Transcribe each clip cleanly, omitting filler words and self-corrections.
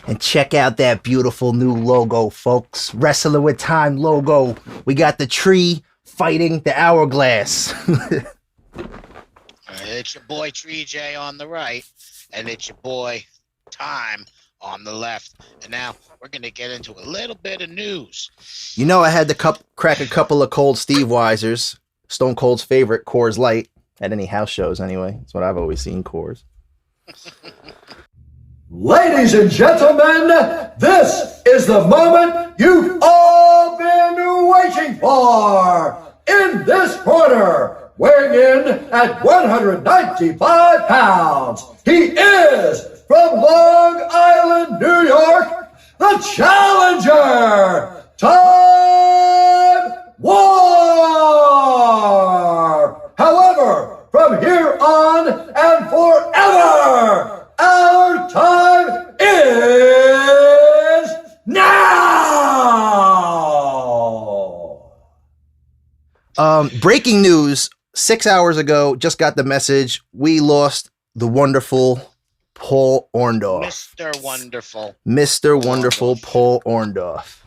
And check out that beautiful new logo, folks. Wrestling with Time logo. We got the tree fighting the hourglass. It's your boy Tree J on the right, and it's your boy Time on the left. And now we're going to get into a little bit of news. You know, I had to crack a couple of cold Steve Weisers. Stone Cold's favorite, Coors Light, at any house shows anyway. That's what I've always seen, Coors. Ladies and gentlemen, this is the moment you've all been waiting for. In this corner, weighing in at 195 pounds, he is from Long Island, New York, the challenger, Time War. However, from here on and forever, our time is now. Breaking news. 6 hours ago, just got the message. We lost the wonderful Paul Orndorff. Mr. Wonderful Paul Orndorff.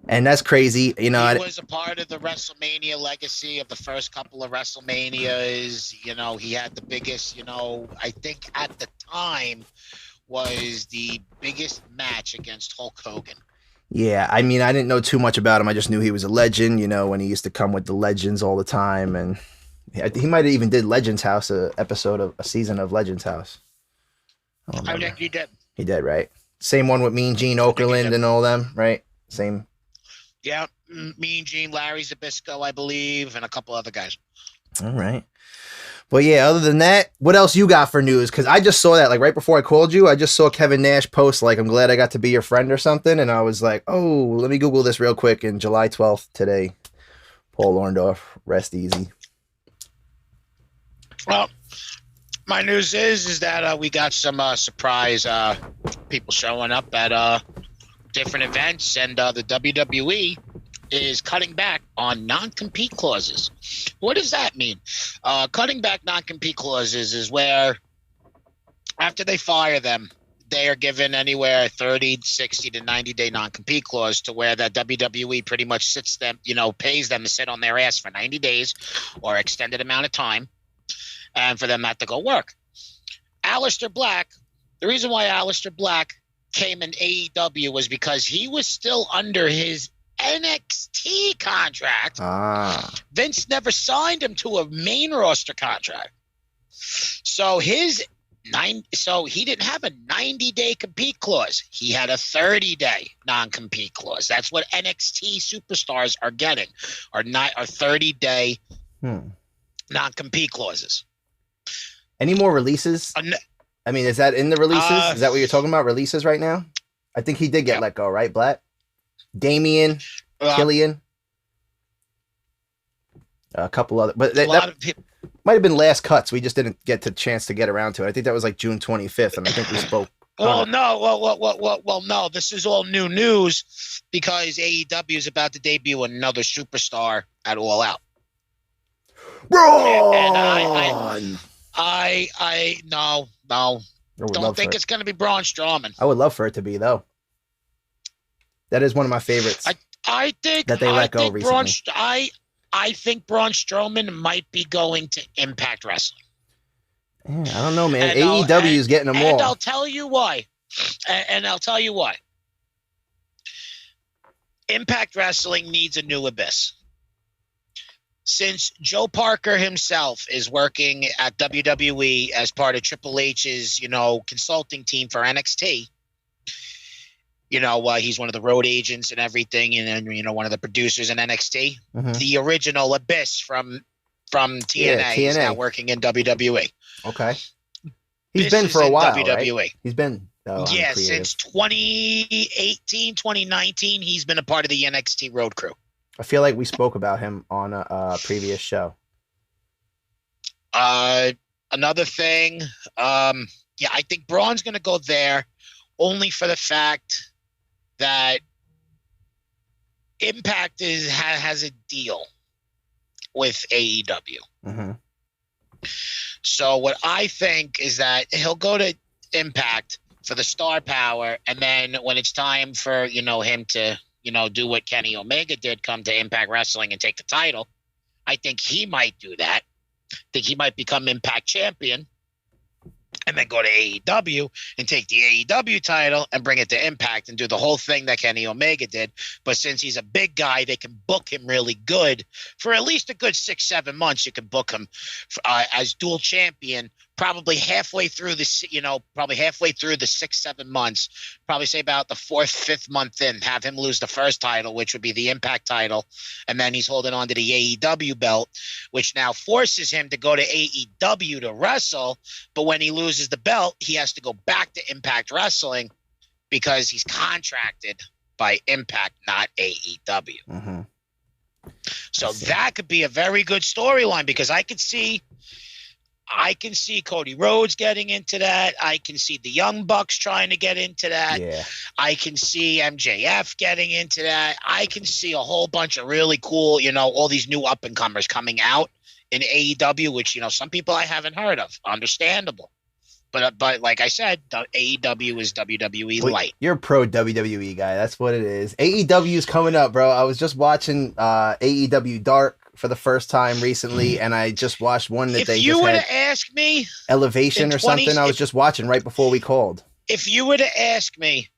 And that's crazy. You know, he was a part of the WrestleMania legacy of the first couple of WrestleManias. You know, he had the biggest, you know, I think at the time was the biggest match against Hulk Hogan. Yeah, I mean, I didn't know too much about him. I just knew he was a legend, you know, when he used to come with the Legends all the time. And he might have even did Legends House, a season of Legends House. I think he did. He did, right? Same one with Mean Gene Okerlund and all them, right? Same. Yeah, Mean Gene, Larry Zbyszko, I believe, and a couple other guys. All right. But yeah, other than that, what else you got for news? Because I just saw that, like, right before I called you, I just saw Kevin Nash post, like, I'm glad I got to be your friend or something. And I was like, oh, let me Google this real quick. And July 12th today, Paul Orndorff, rest easy. Well, my news is that we got some surprise people showing up at different events, and the WWE is cutting back on non-compete clauses. What does that mean? Cutting back non-compete clauses is where after they fire them, they are given anywhere 30, 60 to 90-day non-compete clause to where that WWE pretty much sits them, you know, pays them to sit on their ass for 90 days or extended amount of time and for them not to go work. Aleister Black, the reason why Aleister Black came in AEW was because he was still under his NXT contract. Vince never signed him to a main roster contract. So he didn't have a 90-day compete clause. He had a 30-day non-compete clause. That's what NXT superstars are getting, are 30-day non-compete clauses. Any more releases? I mean, is that in the releases? Is that what you're talking about? Releases right now? I think he did get let go, right, Black? Damian, Killian, a couple other, but that might have been last cuts. We just didn't get the chance to get around to it. I think that was like June 25th, and I think we spoke. No. This is all new news because AEW is about to debut another superstar at All Out. Braun! No. Don't think it's going to be Braun Strowman. I would love for it to be, though. That is one of my favorites. I think that they let go recently. I think Braun Strowman might be going to Impact Wrestling. Yeah, I don't know, man. AEW is getting them all. And I'll tell you why. Impact Wrestling needs a new Abyss. Since Joe Parker himself is working at WWE as part of Triple H's, consulting team for NXT, he's one of the road agents and everything, and then, one of the producers in NXT. Mm-hmm. The original Abyss from TNA is now working in WWE. Okay. He's been for a while, WWE. Right? He's been since 2018, 2019, he's been a part of the NXT Road Crew. I feel like we spoke about him on a previous show. Another thing, I think Braun's going to go there only for the fact that Impact has a deal with AEW. Mm-hmm. So what I think is that he'll go to Impact for the star power, and then when it's time for him to do what Kenny Omega did, come to Impact Wrestling and take the title, I think he might do that. I think he might become Impact champion and then go to AEW and take the AEW title and bring it to Impact and do the whole thing that Kenny Omega did. But since he's a big guy, they can book him really good for at least a good 6-7 months. You can book him as dual champion, probably halfway through the, probably halfway through the 6-7 months, probably say about the 4th-5th month in, have him lose the first title, which would be the Impact title. And then he's holding on to the AEW belt, which now forces him to go to AEW to wrestle. But when he loses the belt, he has to go back to Impact Wrestling because he's contracted by Impact, not AEW. Mm-hmm. So that could be a very good storyline, because I can see Cody Rhodes getting into that. I can see the Young Bucks trying to get into that. Yeah. I can see MJF getting into that. I can see a whole bunch of really cool, all these new up-and-comers coming out in AEW, which, some people I haven't heard of. Understandable. But like I said, AEW is WWE light. You're a pro WWE guy. That's what it is. AEW is coming up, bro. I was just watching AEW Dark for the first time recently, and I just watched one that if you were to ask me Elevation or something. I was just watching right before we called. If you were to ask me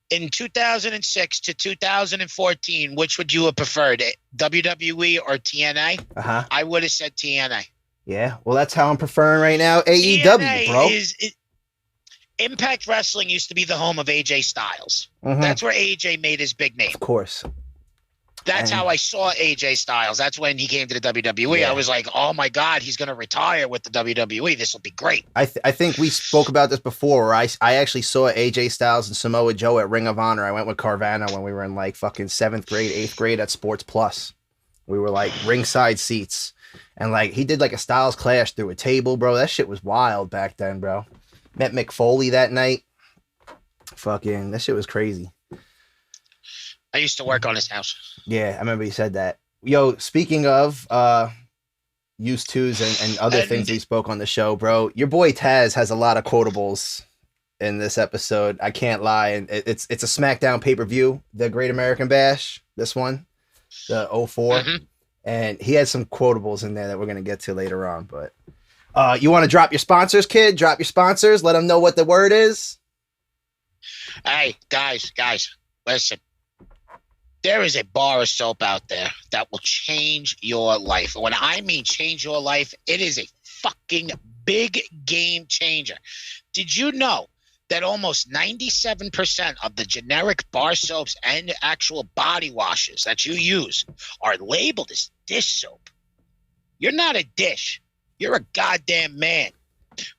in 2006 to 2014, which would you have preferred, WWE or TNA? I would have said TNA. Yeah, well, that's how I'm preferring right now. AEW, bro. Impact Wrestling used to be the home of AJ Styles. Mm-hmm. That's where AJ made his big name. Of course. That's how I saw AJ Styles. That's when he came to the WWE. Yeah. I was like, oh my God, he's going to retire with the WWE. This will be great. I think we spoke about this before. I actually saw AJ Styles and Samoa Joe at Ring of Honor. I went with Carvana when we were in like fucking 7th grade, 8th grade at Sports Plus. We were like ringside seats. And like he did like a Styles Clash through a table, bro. That shit was wild back then, bro. Met Mick Foley that night. Fucking, that shit was crazy. I used to work on his house. Yeah, I remember you said that. Yo, speaking of used tos and other things we spoke on the show, bro, your boy Taz has a lot of quotables in this episode. I can't lie. And it's a SmackDown pay-per-view, the Great American Bash, this one, the 04. Mm-hmm. And he had some quotables in there that we're going to get to later on. But you want to drop your sponsors, kid? Drop your sponsors. Let them know what the word is. Hey, guys, listen. There is a bar of soap out there that will change your life. When I mean change your life, it is a fucking big game changer. Did you know that almost 97% of the generic bar soaps and actual body washes that you use are labeled as dish soap? You're not a dish. You're a goddamn man.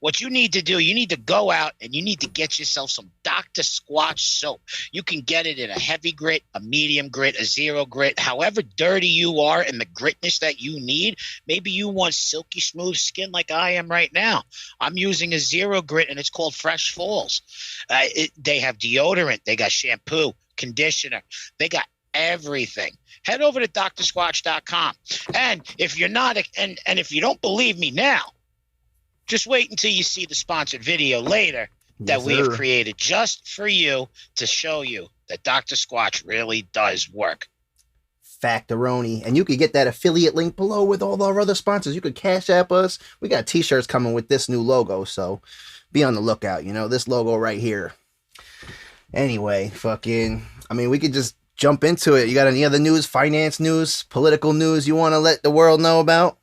What you need to do, you need to go out and you need to get yourself some Dr. Squatch soap. You can get it in a heavy grit, a medium grit, a zero grit, however dirty you are and the gritness that you need. Maybe you want silky smooth skin like I am right now. I'm using a zero grit and it's called Fresh Falls. They have deodorant. They got shampoo, conditioner. They got everything. Head over to drsquatch.com. And if you're not, and if you don't believe me now, just wait until you see the sponsored video later that we have created just for you to show you that Dr. Squatch really does work. Factoroni. And you could get that affiliate link below with all our other sponsors. You could Cash App us. We got t-shirts coming with this new logo, so be on the lookout. This logo right here. Anyway, we could just jump into it. You got any other news, finance news, political news you want to let the world know about?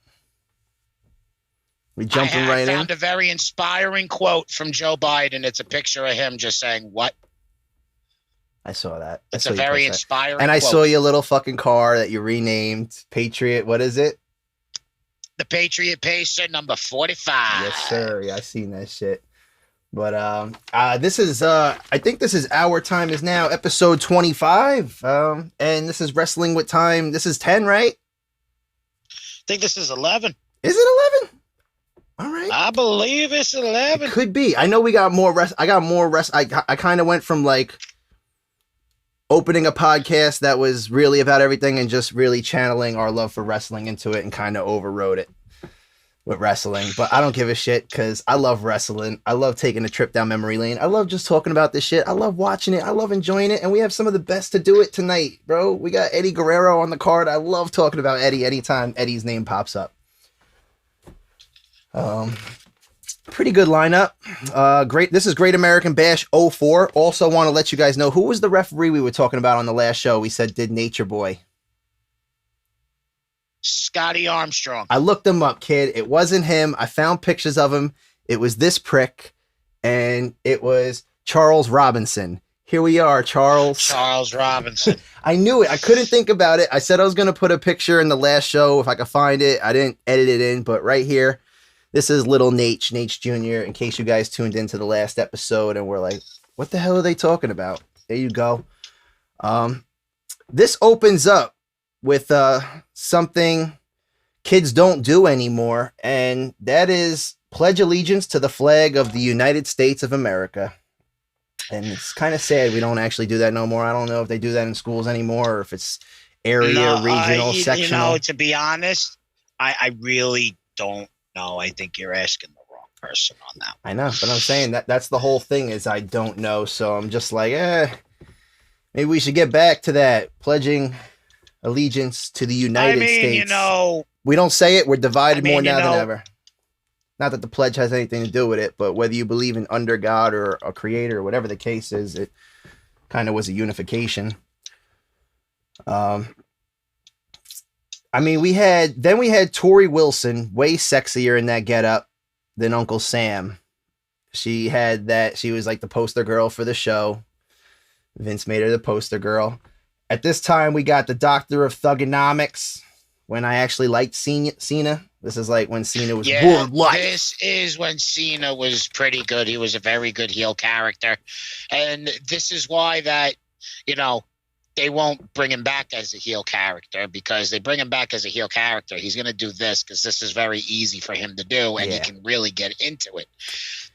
We jumping right in. I found a very inspiring quote from Joe Biden. It's a picture of him just saying, "What?" I saw that. It's a very inspiring And I quote. saw your little fucking car that you renamed Patriot. What is it? The Patriot Pacer number 45. Yes, sir. Yeah, I seen that shit. But this is I think this is Our Time Is Now, episode 25. And this is Wrestling with Time. This is 10, right? I think this is 11. Is it 11? All right. I believe it's 11. It could be. I know we got more rest. I got more rest. I kind of went from like opening a podcast that was really about everything and just really channeling our love for wrestling into it and kind of overrode it. with wrestling, but I don't give a shit because I love wrestling. I love taking a trip down memory lane. I love just talking about this shit. I love watching it. I love enjoying it. And we have some of the best to do it tonight, bro. We got Eddie Guerrero on the card. I love talking about Eddie anytime Eddie's name pops up. Pretty good lineup. Great. This is Great American Bash 04. Also want to let you guys know who was the referee we were talking about on the last show. We said did Nature Boy. Scotty Armstrong. I looked him up, kid. It wasn't him. I found pictures of him. It was this prick, and it was Charles Robinson. Here we are, Charles. Charles Robinson. I knew it. I couldn't think about it. I said I was going to put a picture in the last show if I could find it. I didn't edit it in, but right here, this is little Naitch Jr. In case you guys tuned into the last episode and were like, what the hell are they talking about? There you go. This opens up with something kids don't do anymore, and that is pledge allegiance to the flag of the United States of America. And it's kind of sad we don't actually do that no more. I don't know if they do that in schools anymore or if it's area, regional, sectional. You know, to be honest, I really don't know. I think you're asking the wrong person on that one. I know, but I'm saying that's the whole thing is I don't know. So I'm just like, maybe we should get back to that pledging allegiance to the United States. You know, we don't say it. We're divided more now than ever. Not that the pledge has anything to do with it, but whether you believe in under God or a creator or whatever the case is, it kind of was a unification. I mean, we had Torrie Wilson, way sexier in that getup than Uncle Sam. She had that. She was like the poster girl for the show. Vince made her the poster girl. At this time, we got the Doctor of Thugganomics. When I actually liked Cena. This is like when Cena was world life. This is when Cena was pretty good. He was a very good heel character. And this is why that, you know, they won't bring him back as a heel character, because they bring him back as a heel character. He's going to do this because this is very easy for him to do, and he can really get into it.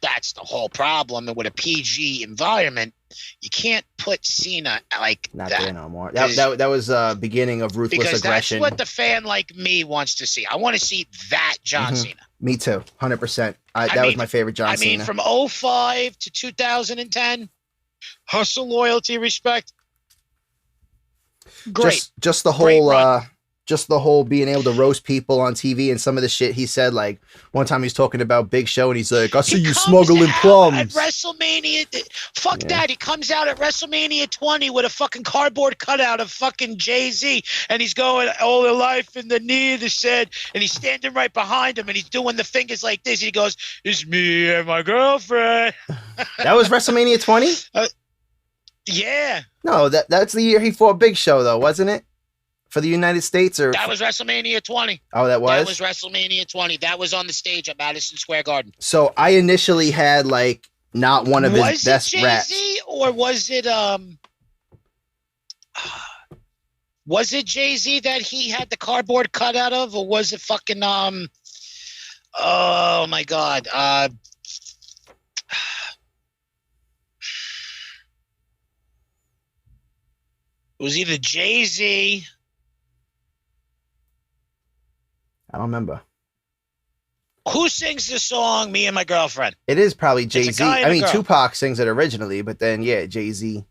That's the whole problem. And with a PG environment, you can't put Cena like not that. There no more. That was beginning of ruthless because aggression. That's what the fan like me wants to see. I want to see that John Cena. Me too, 100%. That was my favorite John Cena. I mean, from 05 to 2010, hustle, loyalty, respect. Great. Just the whole just the whole being able to roast people on TV and some of the shit he said. Like one time he was talking about Big Show and he's like, I see you smuggling plums. At WrestleMania, that. He comes out at WrestleMania 20 with a fucking cardboard cutout of fucking Jay-Z, and he's going, all the life in the knee, the said, and he's standing right behind him and he's doing the fingers like this. He goes, it's me and my girlfriend. That was WrestleMania 20? Yeah. No, that's the year he fought Big Show though, wasn't it? For the United States, or that was WrestleMania 20. Oh, that was? That was WrestleMania 20. That was on the stage at Madison Square Garden. So I initially had like not one of his best raps. Was it Jay-Z or was it Jay-Z that he had the cardboard cut out of, or was it fucking oh my God. It was either Jay-Z. I don't remember. Who sings the song "Me and My Girlfriend"? It is probably Jay-Z. I mean, girl. Tupac sings it originally, but then Jay-Z.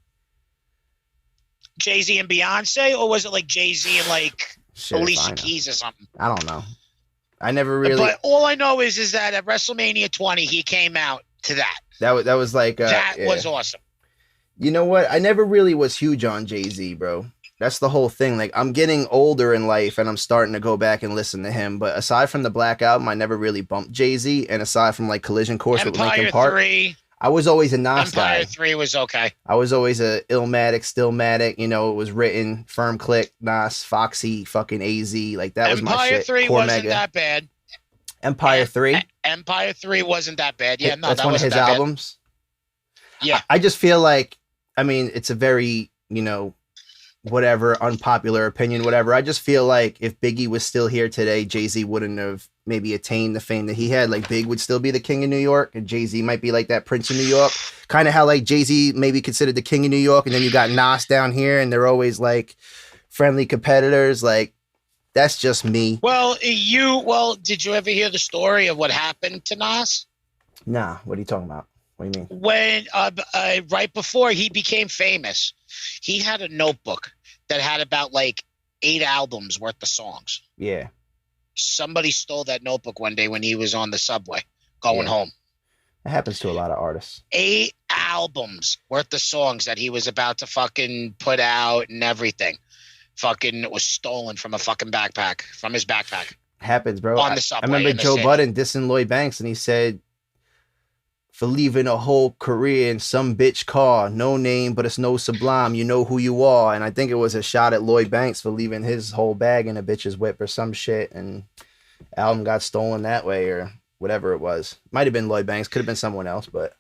Jay-Z and Beyonce, or was it like Jay-Z and like Alicia Keys or something? I don't know. I never really. But all I know is that at WrestleMania 20, he came out to that. That was like that was awesome. You know what? I never really was huge on Jay-Z, bro. That's the whole thing. Like, I'm getting older in life, and I'm starting to go back and listen to him. But aside from the Black Album, I never really bumped Jay-Z. And aside from, like, Collision Course with Linkin Park, 3. I was always a Nas guy. Empire 3 was okay. I was always a Illmatic, Stillmatic. You know, it was written, Firm Click, Nas, Foxy, fucking AZ. Like, that was my shit. Empire 3 wasn't that bad. Empire 3? Empire 3 wasn't that bad. Yeah, no, that's one of his albums. Yeah. I just feel like, I mean, it's a very, you know, whatever, unpopular opinion, whatever. I just feel like if Biggie was still here today, Jay-Z wouldn't have maybe attained the fame that he had. Like, Big would still be the king of New York, and Jay-Z might be like that Prince of New York. Kind of how, like, Jay-Z maybe considered the king of New York, and then you got Nas down here, and they're always, like, friendly competitors. Like, That's just me. Well, did you ever hear the story of what happened to Nas? Nah, what are you talking about? What do you mean? When right before he became famous, he had a notebook that had about like 8 albums worth of songs. Yeah. Somebody stole that notebook one day when he was on the subway going home. It happens to a lot of artists. 8 albums worth of songs that he was about to fucking put out and everything. Fucking was stolen from a fucking backpack, from his backpack. Happens, bro. On the subway. I remember Joe Budden dissing Lloyd Banks, and he said, for leaving a whole career in some bitch car, no name, but it's no sublime, you know who you are. And I think it was a shot at Lloyd Banks for leaving his whole bag in a bitch's whip or some shit, and album got stolen that way or whatever it was. Might have been Lloyd Banks, could have been someone else, but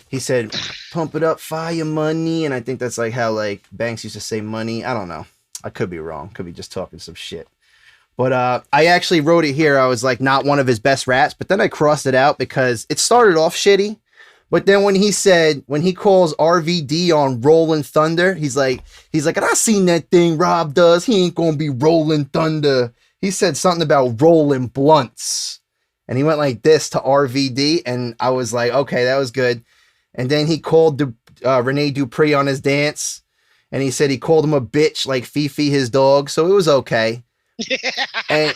he said, pump it up, fire money. And I think that's like how like Banks used to say money. I don't know. I could be wrong. Could be just talking some shit. But I actually wrote it here. I was like, not one of his best raps, but then I crossed it out because it started off shitty. But then when he calls RVD on Rolling Thunder, he's like, and I seen that thing Rob does. He ain't gonna be Rolling Thunder. He said something about rolling blunts. And he went like this to RVD. And I was like, okay, that was good. And then he called Rene Dupree on his dance. And he said he called him a bitch like Fifi, his dog. So it was okay. And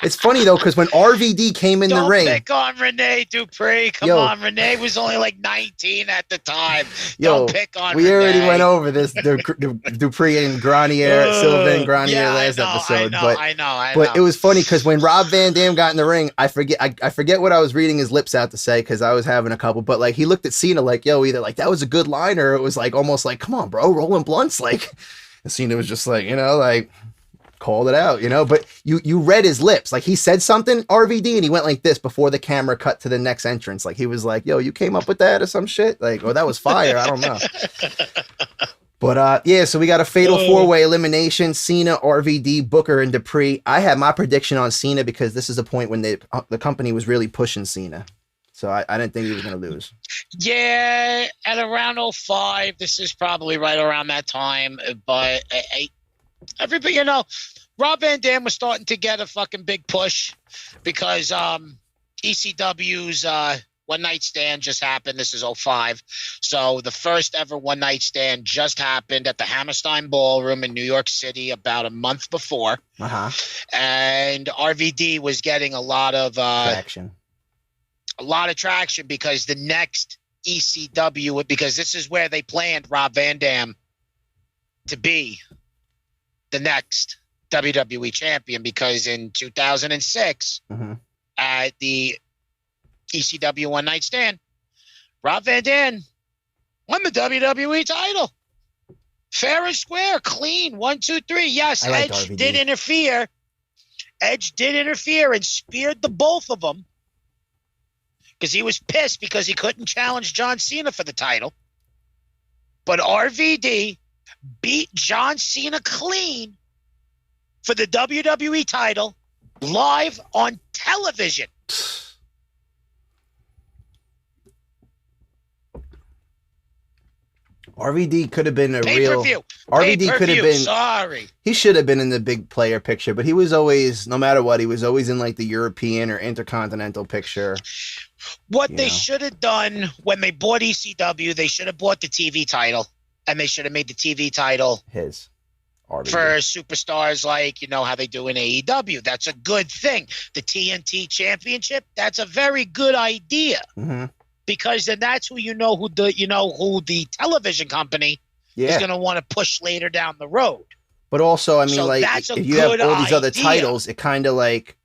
it's funny though, because when RVD came in the ring, don't pick on Rene Dupree. Come on, Rene was only like 19 at the time. Don't pick on we Rene. Already went over this Dupree and Grenier, Silva and Grenier last episode. I know. But it was funny because when Rob Van Dam got in the ring, I forget what I was reading his lips out to say because I was having a couple. But like he looked at Cena like, yo, either like that was a good line or it was like almost like, come on, bro, rolling blunts. Like, and Cena was just like, like. Called it out, but you read his lips. Like he said something, RVD, and he went like this before the camera cut to the next entrance. Like he was like, yo, you came up with that or some shit? Like, oh, that was fire. I don't know. But so we got a fatal 4-way elimination. Cena, RVD, Booker, and Dupree. I had my prediction on Cena because this is a point when the company was really pushing Cena. So I didn't think he was going to lose. Yeah, at around 05, this is probably right around that time. But everybody, Rob Van Dam was starting to get a fucking big push because ECW's One Night Stand just happened. This is 05. So the first ever One Night Stand just happened at the Hammerstein Ballroom in New York City about a month before. And RVD was getting a lot of traction. Because the next ECW, because this is where they planned Rob Van Dam to be the next WWE champion, because in 2006 at the ECW One Night Stand, Rob Van Dam won the WWE title. Fair and square, clean, 1, 2, 3. Yes, Edge did interfere. Edge did interfere and speared the both of them because he was pissed because he couldn't challenge John Cena for the title. But RVD beat John Cena clean for the WWE title live on television. RVD could have been Pay-per-view. RVD could have been. Sorry. He should have been in the big player picture, but he was always, no matter what, he was always in like the European or intercontinental picture. What they should have done when they bought ECW, they should have bought the TV title. And they should have made the TV title his RVD. For superstars like, how they do in AEW. That's a good thing. The TNT Championship, that's a very good idea. Because then that's who who the television company is going to want to push later down the road. But also, I mean, so like if you have all these other titles, it kind of like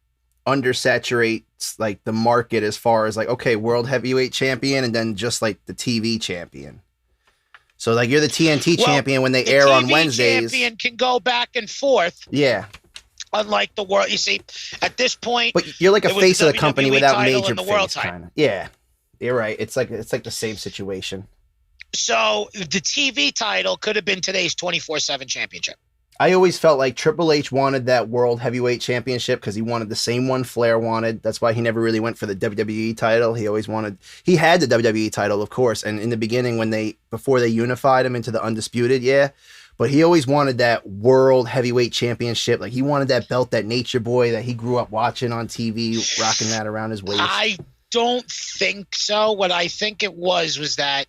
undersaturates like the market as far as like, okay, World Heavyweight Champion and then just like the TV champion. So, like, you're the TNT champion when they air on Wednesdays. The champion can go back and forth. Yeah. Unlike the world. You see, at this point... But you're like a face of the company without major face, kind of. Yeah. You're right. It's like the same situation. So, the TV title could have been today's 24/7 championship. I always felt like Triple H wanted that World Heavyweight Championship because he wanted the same one Flair wanted. That's why he never really went for the WWE title. He had the WWE title, of course. And in the beginning, before they unified him into the Undisputed, But he always wanted that world heavyweight championship. Like he wanted that belt, that Nature Boy that he grew up watching on TV, rocking that around his waist. I don't think so. What I think it was that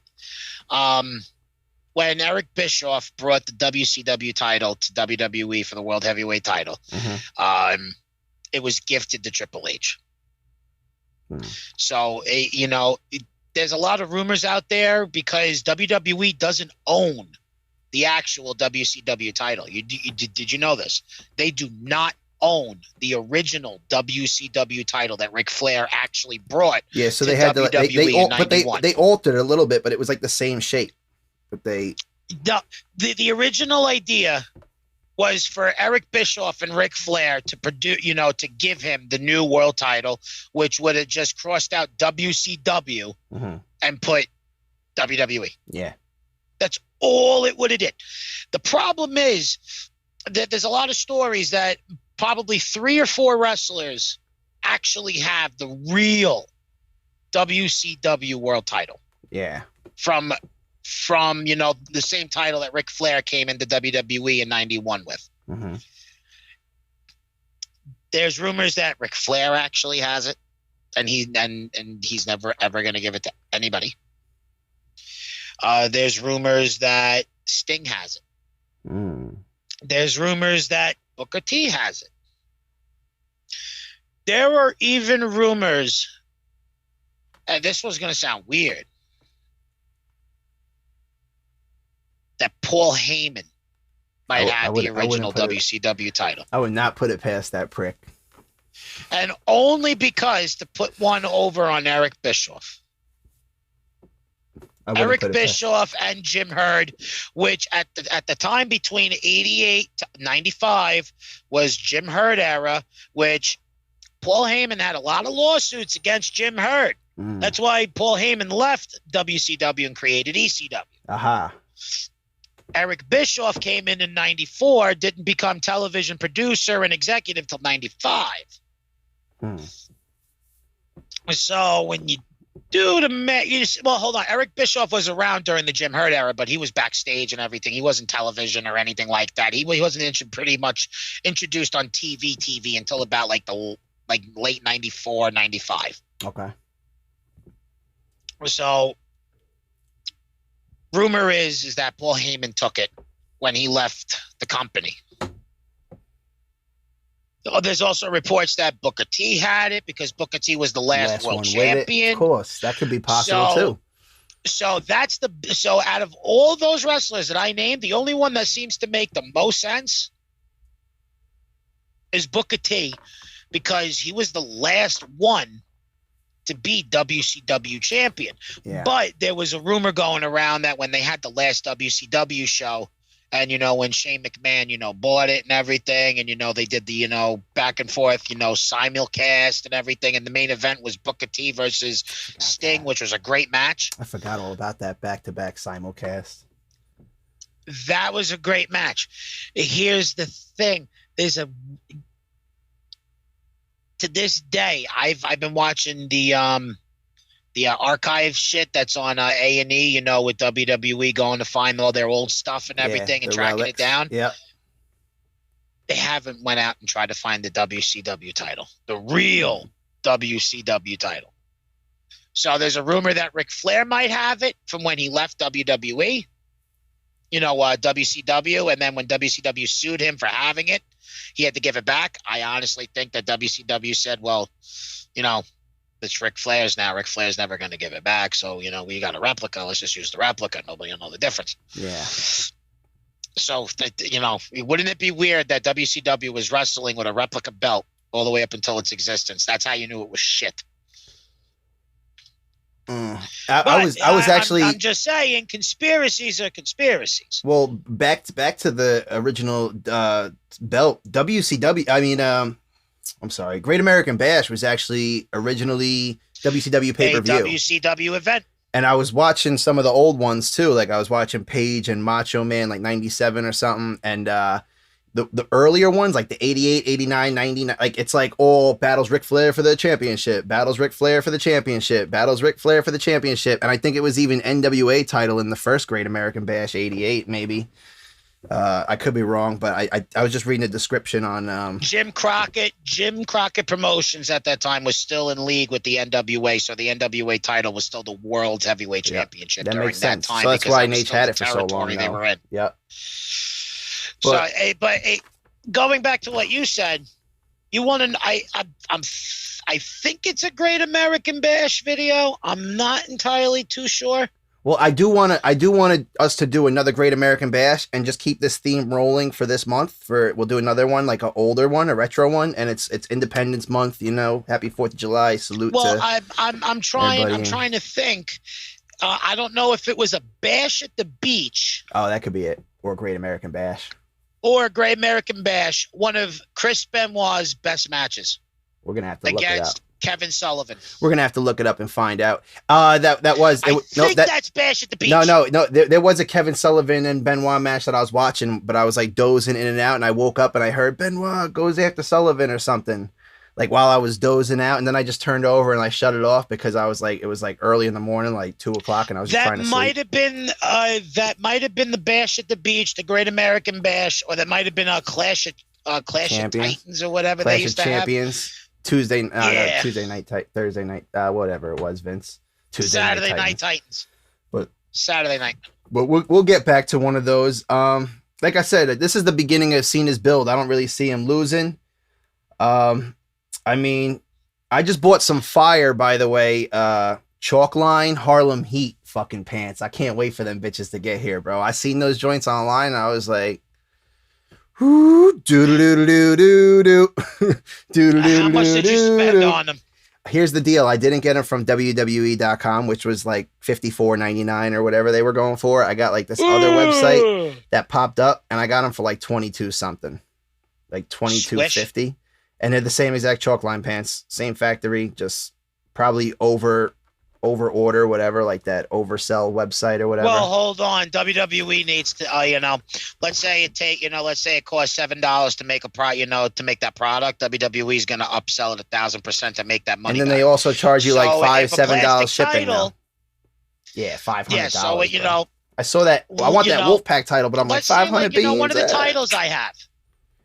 when Eric Bischoff brought the WCW title to WWE for the World Heavyweight title, it was gifted to Triple H. So, there's a lot of rumors out there because WWE doesn't own the actual WCW title. Did you know this? They do not own the original WCW title that Ric Flair actually brought. Yeah, so to they had WWE in 91. they altered it a little bit, but it was like the same shape. But the original idea was for Eric Bischoff and Ric Flair to produce, to give him the new world title, which would have just crossed out WCW and put WWE. Yeah. That's all it would have did. The problem is that there's a lot of stories that probably 3 or 4 wrestlers actually have the real WCW world title. Yeah. From the same title that Ric Flair came into WWE in 91 with. There's rumors that Ric Flair actually has it, and he's never ever going to give it to anybody. There's rumors that Sting has it. There's rumors that Booker T has it. There are even rumors, and this was going to sound weird, that Paul Heyman might have the original WCW title. I would not put it past that prick. And only because to put one over on Eric Bischoff. Eric Bischoff and Jim Herd, which at the time between 88 to 95 was Jim Herd era, which Paul Heyman had a lot of lawsuits against Jim Herd. That's why Paul Heyman left WCW and created ECW. Aha. Eric Bischoff came in 94, didn't become television producer and executive till 95. So when you do hold on. Eric Bischoff was around during the Jim Herd era, but he was backstage and everything. He wasn't television or anything like that. He wasn't pretty much introduced on TV until about late 94, 95. Okay. So rumor is that Paul Heyman took it when he left the company. There's also reports that Booker T had it because Booker T was the last world champion. Of course, that could be possible too. So out of all those wrestlers that I named, the only one that seems to make the most sense is Booker T, because he was the last one to be WCW champion. Yeah. But there was a rumor going around that when they had the last WCW show, and, when Shane McMahon, bought it and everything, and, they did the, back and forth, simulcast and everything, and the main event was Booker T versus Sting, which was a great match. I forgot all about that back-to-back simulcast. That was a great match. Here's the thing. To this day, I've been watching the archive shit that's on A&E, with WWE going to find all their old stuff and everything and tracking it down. Yeah. They haven't went out and tried to find the WCW title, the real WCW title. So there's a rumor that Ric Flair might have it from when he left WWE, WCW, and then when WCW sued him for having it, he had to give it back. I honestly think that WCW said, well, it's Ric Flair's now. Ric Flair's never going to give it back. So, we got a replica. Let's just use the replica. Nobody will know the difference. Yeah. So, wouldn't it be weird that WCW was wrestling with a replica belt all the way up until its existence? That's how you knew it was shit. I was actually. I'm just saying, conspiracies are conspiracies. Well, back to the original belt. WCW. I'm sorry. Great American Bash was actually originally WCW pay-per-view. A WCW event. And I was watching some of the old ones too. Like I was watching Page and Macho Man, like 97 or something. And the earlier ones, like the 88, 89, 99, like it's like all battles Ric Flair for the championship, battles Ric Flair for the championship, battles Ric Flair for the championship. And I think it was even NWA title in the first Great American Bash, 88 maybe. I could be wrong, but I was just reading the description on Jim Crockett Promotions at that time was still in league with the NWA, so the NWA title was still the World's Heavyweight Championship that during makes that sense. time. So that's because why that was Naitch still had the it for so long. territory they were in. Yep. So, going back to what you said, you want to? I think it's a Great American Bash video. I'm not entirely too sure. Well, I do want us to do another Great American Bash and just keep this theme rolling for this month. We'll do another one, like an older one, a retro one, and it's Independence Month. You know, Happy 4th of July. Salute. Well, to I'm trying to think. I don't know if it was a Bash at the Beach. Oh, that could be it, or a Great American Bash, or a Great American Bash. One of Chris Benoit's best matches. We're gonna have to look it up. Against Kevin Sullivan. We're gonna have to look it up and find out. That was. That's Bash at the Beach. No. There was a Kevin Sullivan and Benoit match that I was watching, but I was like dozing in and out, and I woke up and I heard Benoit goes after Sullivan or something, like while I was dozing out, and then I just turned over and I shut it off because I was like, it was like early in the morning, like 2:00, and I was just trying to sleep. That might have been the Bash at the Beach, the Great American Bash, or that might have been a Clash of Titans or whatever Clash they used of to Champions. have. Tuesday night, Thursday night, whatever it was, Vince. Saturday Night Titans. Saturday night. But we'll get back to one of those. Like I said, this is the beginning of Cena's build. I don't really see him losing. I mean, I just bought some fire, by the way. Chalkline Harlem Heat fucking pants. I can't wait for them bitches to get here, bro. I seen those joints online, and I was like, How much did you spend on them? Here's the deal. I didn't get them from WWE.com, which was like $54.99 or whatever they were going for. I got like this other website that popped up, and I got them for like 22 something, like 22.50, and they're the same exact Chalkline pants, same factory, just probably over order, whatever, like that oversell website or whatever. Well, hold on. WWE needs to, let's say it costs $7 to make to make that product. WWE is going to upsell it 1,000% to make that money. And then back. they also charge you like $7 shipping. Title, yeah, $500. Yeah, so I saw that. I want that Wolfpack title, but I'm like 500 beans. One of the titles I have.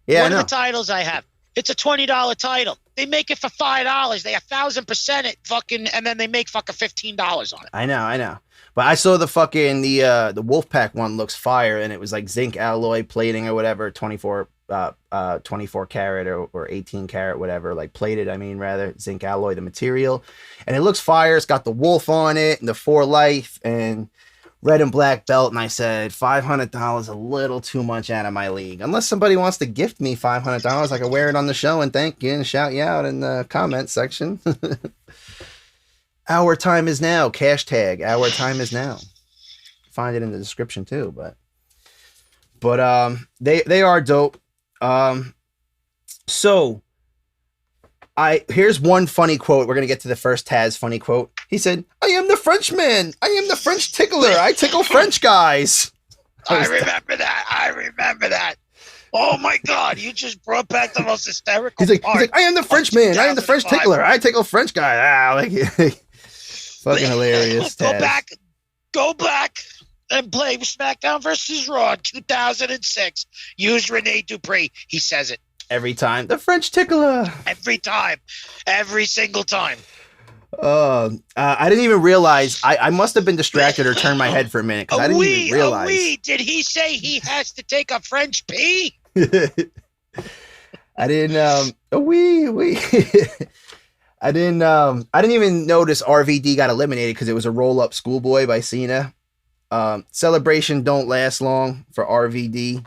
Yeah, one of the titles I have. It's a $20 title. They make it for $5. They 1,000% it fucking, and then they make fucking $15 on it. I know. But I saw the fucking the Wolfpack one looks fire, and it was like zinc alloy plating or whatever, 24 karat or 18 karat, whatever, like plated. I mean, rather zinc alloy, the material, and it looks fire. It's got the wolf on it and the for life and red and black belt, and I said $500 a little too much out of my league. Unless somebody wants to gift me $500, I can wear it on the show and thank you and shout you out in the comment section. Our time is now. Hashtag our time is now. Find it in the description too. But they are dope. So here's one funny quote. We're gonna get to the first Taz funny quote. He said, "I am the Frenchman. I am the French tickler. I tickle French guys." I remember that. Oh my God! You just brought back the most hysterical. He's like, "I am the Frenchman. I am the French tickler. I tickle French guy." Fucking hilarious. Go back and play SmackDown versus Raw 2006. Use Rene Dupree. He says it every time. The French tickler. Every time. Every single time. I didn't even realize. I must have been distracted or turned my head for a minute because I didn't even realize. Did he say he has to take a French pee? I didn't. I didn't even notice RVD got eliminated because it was a roll up schoolboy by Cena. Celebration don't last long for RVD.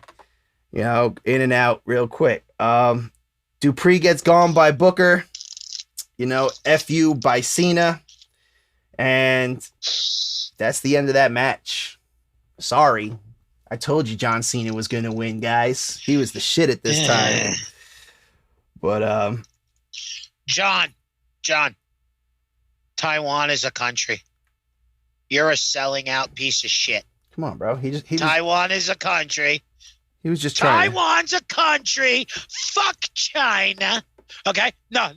You know, in and out real quick. Dupree gets gone by Booker. You know, FU by Cena. And that's the end of that match. Sorry. I told you John Cena was going to win, guys. He was the shit at this time. But, John, Taiwan is a country. You're a selling out piece of shit. Come on, bro. Taiwan is a country. He was just trying. Taiwan's a country. Fuck China. Okay? No.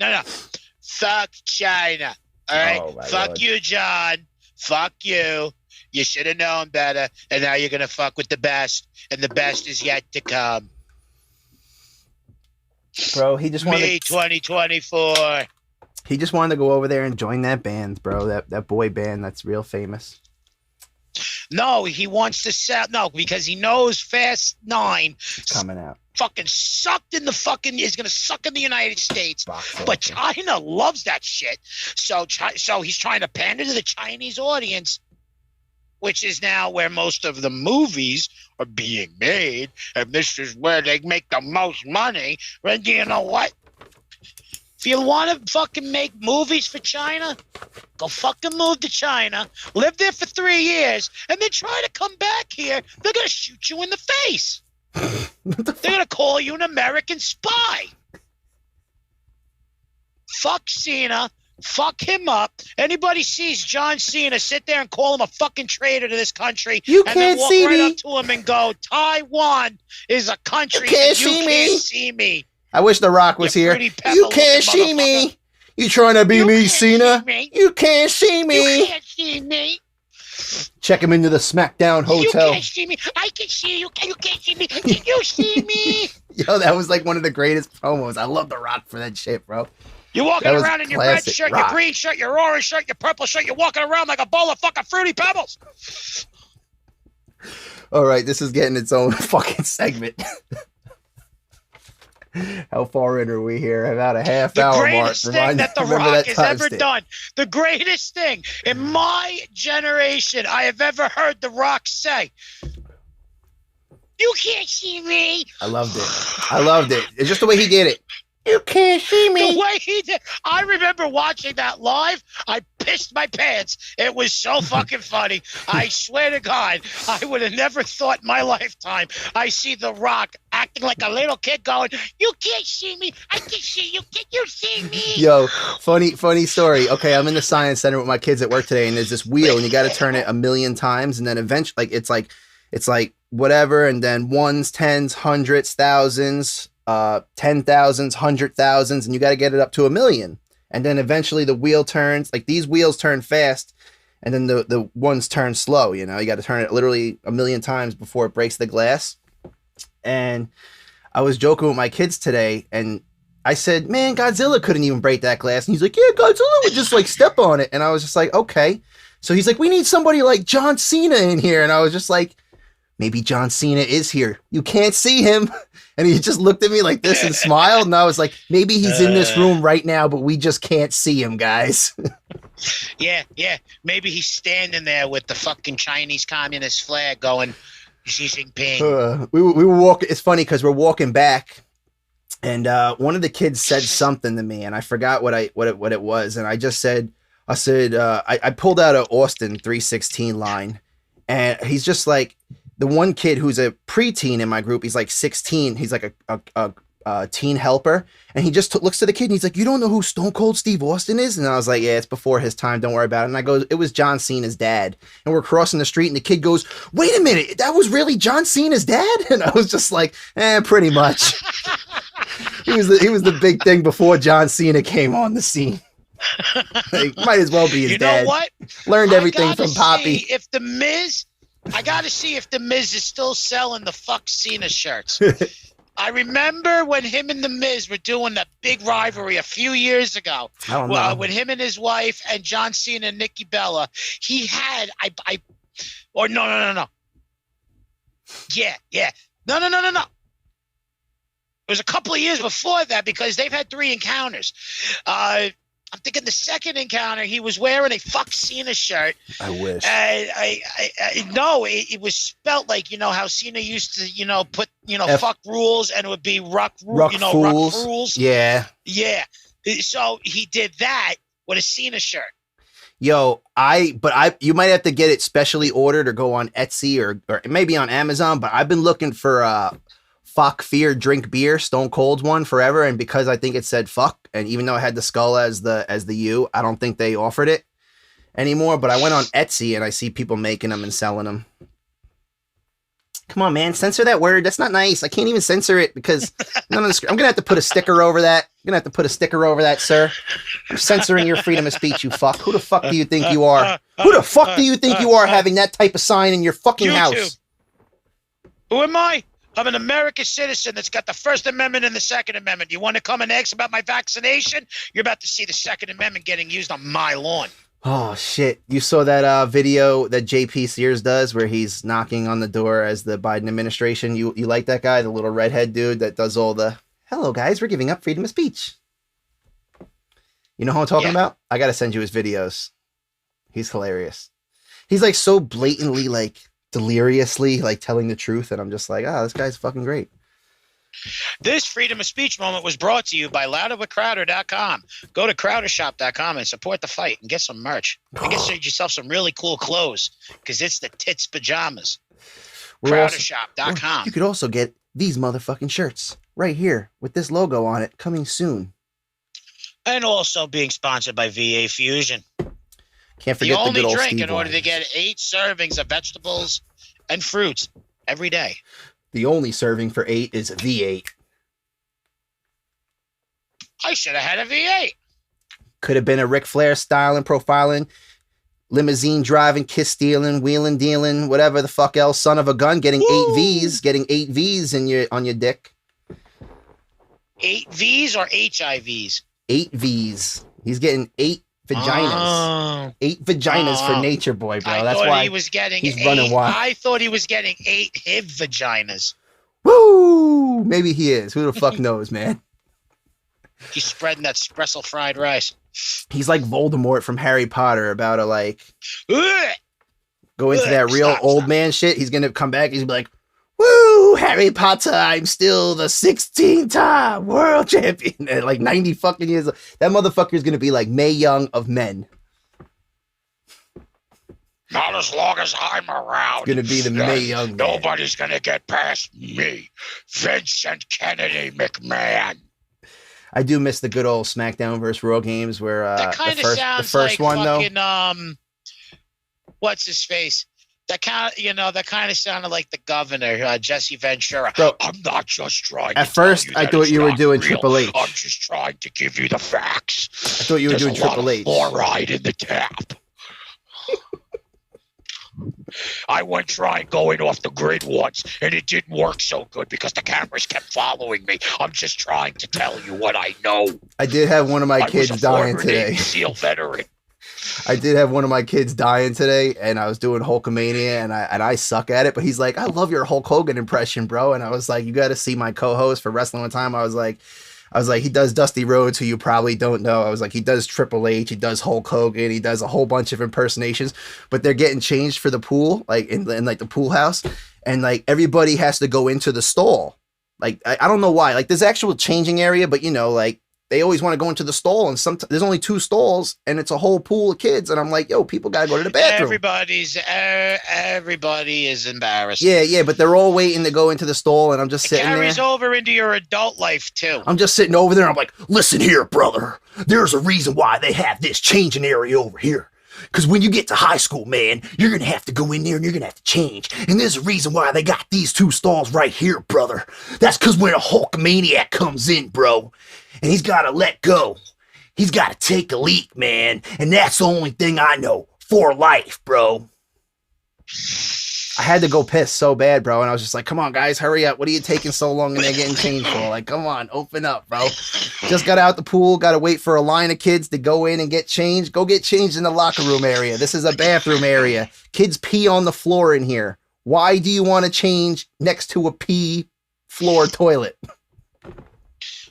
Fuck China. All right? Oh, fuck Lord. You, John. Fuck you. You should have known better, and now you're gonna fuck with the best, and the best is yet to come. Bro, he just wanted 2024. He just wanted to go over there and join that band, bro. That boy band that's real famous. No, he wants to sell. No, because he knows Fast 9 coming out. Fucking sucked in the fucking is gonna suck in the United States, but China loves that shit. So he's trying to pander to the Chinese audience, which is now where most of the movies are being made, and this is where they make the most money. And you know what? If you want to fucking make movies for China, go fucking move to China, live there for 3 years, and then try to come back here. They're gonna shoot you in the face. They're gonna call you an American spy. Fuck Cena. Fuck him up. Anybody sees John Cena, sit there and call him a fucking traitor to this country. You and can't then walk see right me. up to him and go, Taiwan is a country. You can't and see you me. can't see me. I wish The Rock was You here. pretty pepper You can't looking see me. motherfucker. You trying to be You me, can't Cena? see me. You can't see me. You can't see me. Check him into the SmackDown You hotel. can't see me. I can see you. You can't see me. Can you see me? Yo, that was like one of the greatest promos. I love The Rock for that shit, bro. You're walking That was around in your red classic shirt, Rock. your green shirt, your orange shirt, your purple shirt. You're walking around like a bowl of fucking Fruity Pebbles. All right, this is getting its own fucking segment. How far in are we here? About a half The hour mark. greatest thing that The Remember Rock that has ever timestamp. done. The greatest thing in my generation I have ever heard The Rock say. You can't see me. I loved it. I loved it. It's just the way he did it. You can't see The me. way he did. I remember watching that live. I pissed my pants. It was so fucking funny. I swear to God, I would have never thought in my lifetime I see The Rock acting like a little kid going, you can't see me. I can see you. Can you see me? Yo, funny story. Okay, I'm in the science center with my kids at work today, and there's this wheel, and you got to turn it 1,000,000 times, and then eventually, it's like whatever, and then ones, tens, hundreds, thousands, 10,000s, 100,000s, and you got to get it up to 1,000,000. And then eventually the wheel turns, like these wheels turn fast, and then the ones turn slow. You know, you got to turn it literally 1,000,000 times before it breaks the glass. And I was joking with my kids today, and I said, man, Godzilla couldn't even break that glass. And he's like, yeah, Godzilla would just like step on it. And I was just like, okay. So he's like, we need somebody like John Cena in here. And I was just like, maybe John Cena is here. You can't see him. And he just looked at me like this and smiled. And I was like, maybe he's in this room right now, but we just can't see him, guys. Yeah. Maybe he's standing there with the fucking Chinese Communist flag going, Xi Jinping. We were walking. It's funny because we're walking back, and one of the kids said something to me, and I forgot what it was. And I just said, I pulled out an Austin 316 line, and he's just like, the one kid who's a preteen in my group, he's like 16. He's like a teen helper. And he just looks to the kid and he's like, you don't know who Stone Cold Steve Austin is? And I was like, yeah, it's before his time. Don't worry about it. And I go, it was John Cena's dad. And we're crossing the street and the kid goes, wait a minute, that was really John Cena's dad? And I was just like, pretty much. He was the big thing before John Cena came on the scene. Like, might as well be his dad. You know what? Learned everything from Poppy. I got to see if The Miz is still selling the fuck Cena shirts. I remember when him and The Miz were doing that big rivalry a few years ago. I don't know. When him and his wife and John Cena and Nikki Bella, he had, no. Yeah. No. It was a couple of years before that because they've had 3 encounters. I'm thinking the second encounter, he was wearing a fuck Cena shirt. I wish. No, it was spelt like, you know, how Cena used to, you know, put, you know, fuck rules, and it would be ruck fools. Yeah. Yeah. So he did that with a Cena shirt. Yo, you might have to get it specially ordered or go on Etsy or maybe on Amazon, but I've been looking for fuck, fear, drink beer, Stone Cold's one forever. And because I think it said fuck, and even though I had the skull as the U, I don't think they offered it anymore. But I went on Etsy and I see people making them and selling them. Come on, man, censor that word. That's not nice. I can't even censor it because I'm going to have to put a sticker over that. You're gonna have to put a sticker over that, sir. I'm censoring your freedom of speech, you fuck. Who the fuck do you think you are? Who the fuck do you think you are having that type of sign in your fucking house? Who am I? I'm an American citizen that's got the First Amendment and the Second Amendment. You want to come and ask about my vaccination? You're about to see the Second Amendment getting used on my lawn. Oh, shit. You saw that video that JP Sears does where he's knocking on the door as the Biden administration? You like that guy, the little redhead dude that does all the, hello, guys, we're giving up freedom of speech. You know who I'm talking about? I got to send you his videos. He's hilarious. He's like so blatantly, like deliriously, like telling the truth. And I'm just like, this guy's fucking great. This freedom of speech moment was brought to you by louderwithcrowder.com. Go to crowdershop.com and support the fight and get some merch. And get yourself some really cool clothes because it's the tits pajamas. Crowdershop.com. You could also get these motherfucking shirts right here with this logo on it coming soon. And also being sponsored by VA Fusion. Can't forget the good old drink Steve in order wines. to get 8 servings of vegetables and fruits every day. The only serving for 8 is a V8. I should have had a V8. Could have been a Ric Flair styling, profiling, limousine driving, kiss stealing, wheeling, dealing, whatever the fuck else. Son of a gun, getting 8 V's, getting 8 V's on your dick. 8 V's or HIVs? 8 V's. He's getting 8 vaginas. 8 vaginas for Nature Boy, bro. That's why he was getting he's 8. running wild. I thought he was getting 8 HIV vaginas. Woo! Maybe he is. Who the fuck knows, man? He's spreading that espresso fried rice. He's like Voldemort from Harry Potter, about to like Ugh! go into that real Stop. old man shit. He's gonna come back. He's gonna be like, "Woo, Harry Potter! I'm still the 16-time world champion at like 90 fucking years old." That motherfucker is gonna be like Mae Young of men. Not as long as I'm around. Gonna be the Mae Young man. Nobody's gonna get past me, Vincent Kennedy McMahon. I do miss the good old SmackDown versus Raw games where That kind of sounds the first like one fucking though. What's his face? That kind of sounded like the governor, Jesse Ventura. Bro, I'm not just trying. At first, I thought you were doing Triple H. I'm just trying to give you the facts. I thought you were doing Triple H. Fluoride in the tap. I went trying going off the grid once, and it didn't work so good because the cameras kept following me. I'm just trying to tell you what I know. I did have one of my kids dying today. Navy SEAL veteran. I did have one of my kids dying today, and I was doing Hulkamania, and I suck at it. But he's like, "I love your Hulk Hogan impression, bro." And I was like, "You got to see my co-host for Wrestling One Time." I was like, he does Dusty Rhodes, who you probably don't know. I was like, he does Triple H, he does Hulk Hogan, he does a whole bunch of impersonations, but they're getting changed for the pool, like in like the pool house, and like everybody has to go into the stall. Like I don't know why. Like there's actual changing area, but you know, like they always want to go into the stall, and sometimes there's only 2 stalls, and it's a whole pool of kids, and I'm like, yo, people gotta go to the bathroom. Everybody is embarrassed. Yeah, but they're all waiting to go into the stall, and I'm just sitting there. It carries over into your adult life too. I'm just sitting over there, and I'm like, listen here, brother. There's a reason why they have this changing area over here. Because when you get to high school, man, you're going to have to go in there and you're going to have to change. And there's a reason why they got these 2 stalls right here, brother. That's because when a Hulkamaniac comes in, bro, and he's got to let go, he's got to take a leak, man. And that's the only thing I know for life, bro. I had to go piss so bad, bro. And I was just like, come on, guys, hurry up. What are you taking so long and they're getting changed for? Like, come on, open up, bro. Just got out the pool. Got to wait for a line of kids to go in and get changed. Go get changed in the locker room area. This is a bathroom area. Kids pee on the floor in here. Why do you want to change next to a pee floor toilet?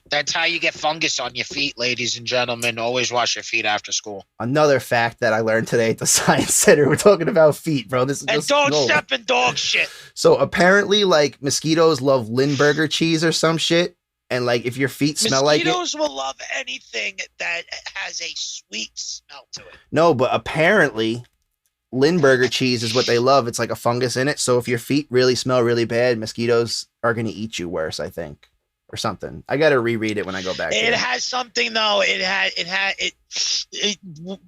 That's how you get fungus on your feet, ladies and gentlemen. Always wash your feet after school. Another fact that I learned today at the Science Center. We're talking about feet, bro. This is and just don't gold. step in dog shit. So apparently, like, mosquitoes love Lindbergh cheese or some shit. And, like, if your feet smell like it. Mosquitoes will love anything that has a sweet smell to it. No, but apparently, Lindbergh cheese is what they love. It's like a fungus in it. So if your feet really smell really bad, mosquitoes are going to eat you worse, I think. Or something. I got to reread it when I go back. It has something though.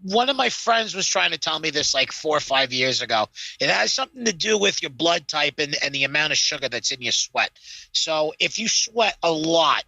One of my friends was trying to tell me this like 4 or 5 years ago. It has something to do with your blood type and the amount of sugar that's in your sweat. So if you sweat a lot,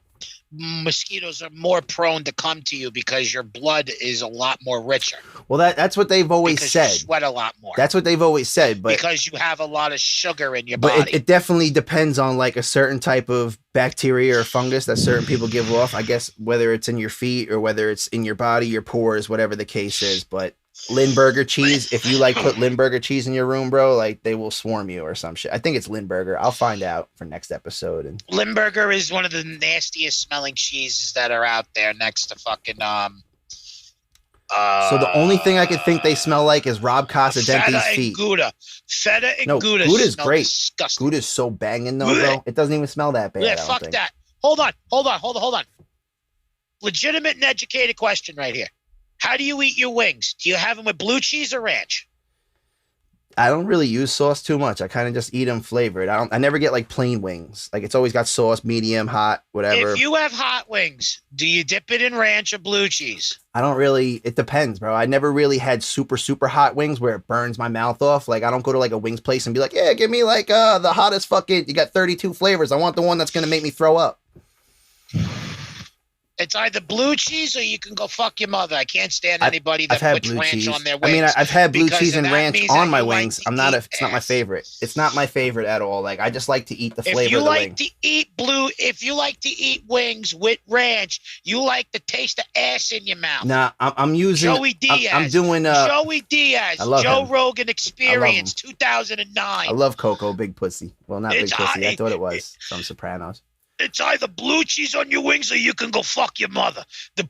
mosquitoes are more prone to come to you because your blood is a lot more richer. Well, that's what they've always because said. You sweat a lot more. That's what they've always said, but because you have a lot of sugar in your but body. it definitely depends on like a certain type of bacteria or fungus that certain people give off. I guess whether it's in your feet or whether it's in your body, your pores, whatever the case is. But Lindbergher cheese, if you like put Lindbergher cheese in your room, bro, like they will swarm you or some shit. I think it's Lindbergher. I'll find out for next episode. And Lindbergher is one of the nastiest smelling cheeses that are out there next to fucking so the only thing I could think they smell like is Rob Casadente's feet. Gouda. Feta and Gouda. Gouda's great. Disgusting. Gouda's so banging though, bro. It doesn't even smell that bad. Yeah, fuck that. Hold on. Legitimate and educated question right here. How do you eat your wings? Do you have them with blue cheese or ranch? I don't really use sauce too much. I kind of just eat them flavored. I never get like plain wings. Like it's always got sauce, medium, hot, whatever. If you have hot wings, do you dip it in ranch or blue cheese? I don't really. It depends, bro. I never really had super hot wings where it burns my mouth off. Like I don't go to like a wings place and be like, yeah, give me like the hottest fucking. You got 32 flavors. I want the one that's gonna make me throw up. It's either blue cheese or you can go fuck your mother. I can't stand anybody that puts ranch cheese on their wings. I mean, I've had blue cheese and ranch on my wings. Like it's not my favorite. It's not my favorite at all. Like I just like to eat the flavor of the wing. If you like to eat wings with ranch, you like the taste of ass in your mouth. Nah, I'm using Joey Diaz. I'm doing Joey Diaz. I love Joe him. Rogan Experience 2009. I love Coco, Big Pussy. Well, not Big Pussy. I thought it was from Sopranos. It's either blue cheese on your wings or you can go fuck your mother. The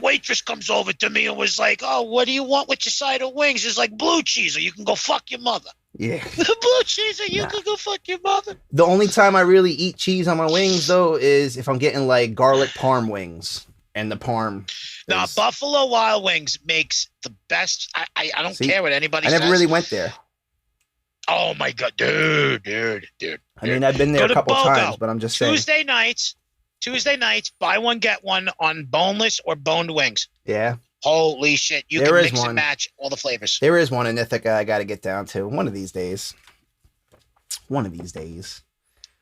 waitress comes over to me and was like, oh, what do you want with your side of wings? It's like blue cheese or you can go fuck your mother. Yeah. The blue cheese or you can go fuck your mother. The only time I really eat cheese on my wings, though, is if I'm getting like garlic parm wings. And the parm. Now, Buffalo Wild Wings makes the best. I don't care what anybody says. I never really went there. Oh my god, dude. I mean, I've been there a couple times, but I'm just saying. Tuesday nights, buy one get one on boneless or boned wings. Yeah. Holy shit, you can mix and match all the flavors. There is one in Ithaca I got to get down to one of these days.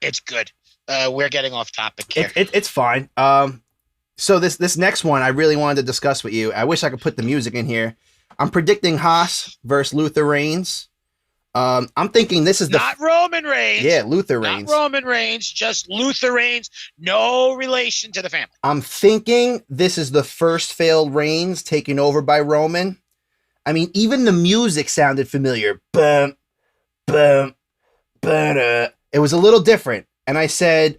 It's good. We're getting off topic here. It's fine. So this next one I really wanted to discuss with you. I wish I could put the music in here. I'm predicting Haas versus Luther Reigns. I'm thinking this is not Roman Reigns. Yeah, Luther Reigns. Not Roman Reigns, just Luther Reigns. No relation to the family. I'm thinking this is the first failed Reigns taken over by Roman. I mean, even the music sounded familiar. Bum, bum, ba-da. It was a little different. And I said,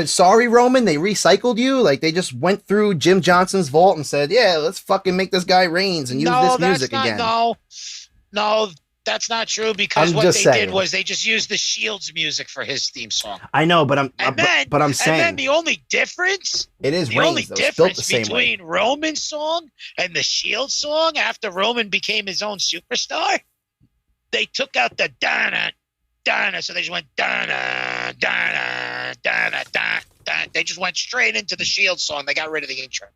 sorry, Roman, they recycled you. Like they just went through Jim Johnson's vault and said, yeah, let's fucking make this guy Reigns and use this music again. No. That's not true because what they did was they just used the Shield's music for his theme song. I know, but I'm saying. And then the only difference. It is the Reigns, only though. difference between Roman's song and the Shield song after Roman became his own superstar, they took out the dana, so they just went dana. They just went straight into the Shield song. They got rid of the intro.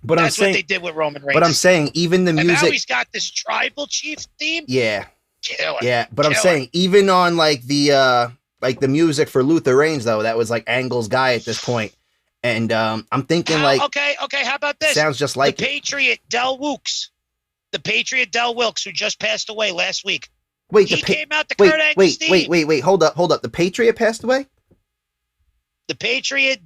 But that's what they did with Roman Reigns. But I'm saying even the music. And now he's got this tribal chief theme. Yeah. Killer. Yeah, but I'm saying even on like the music for Luther Reigns though, that was like Angle's guy at this point, and I'm thinking okay, how about this? Sounds just like the Patriot Del Wilkes, who just passed away last week. Wait, he came out to Kurt Angle's theme. Wait, hold up. The Patriot passed away. The Patriot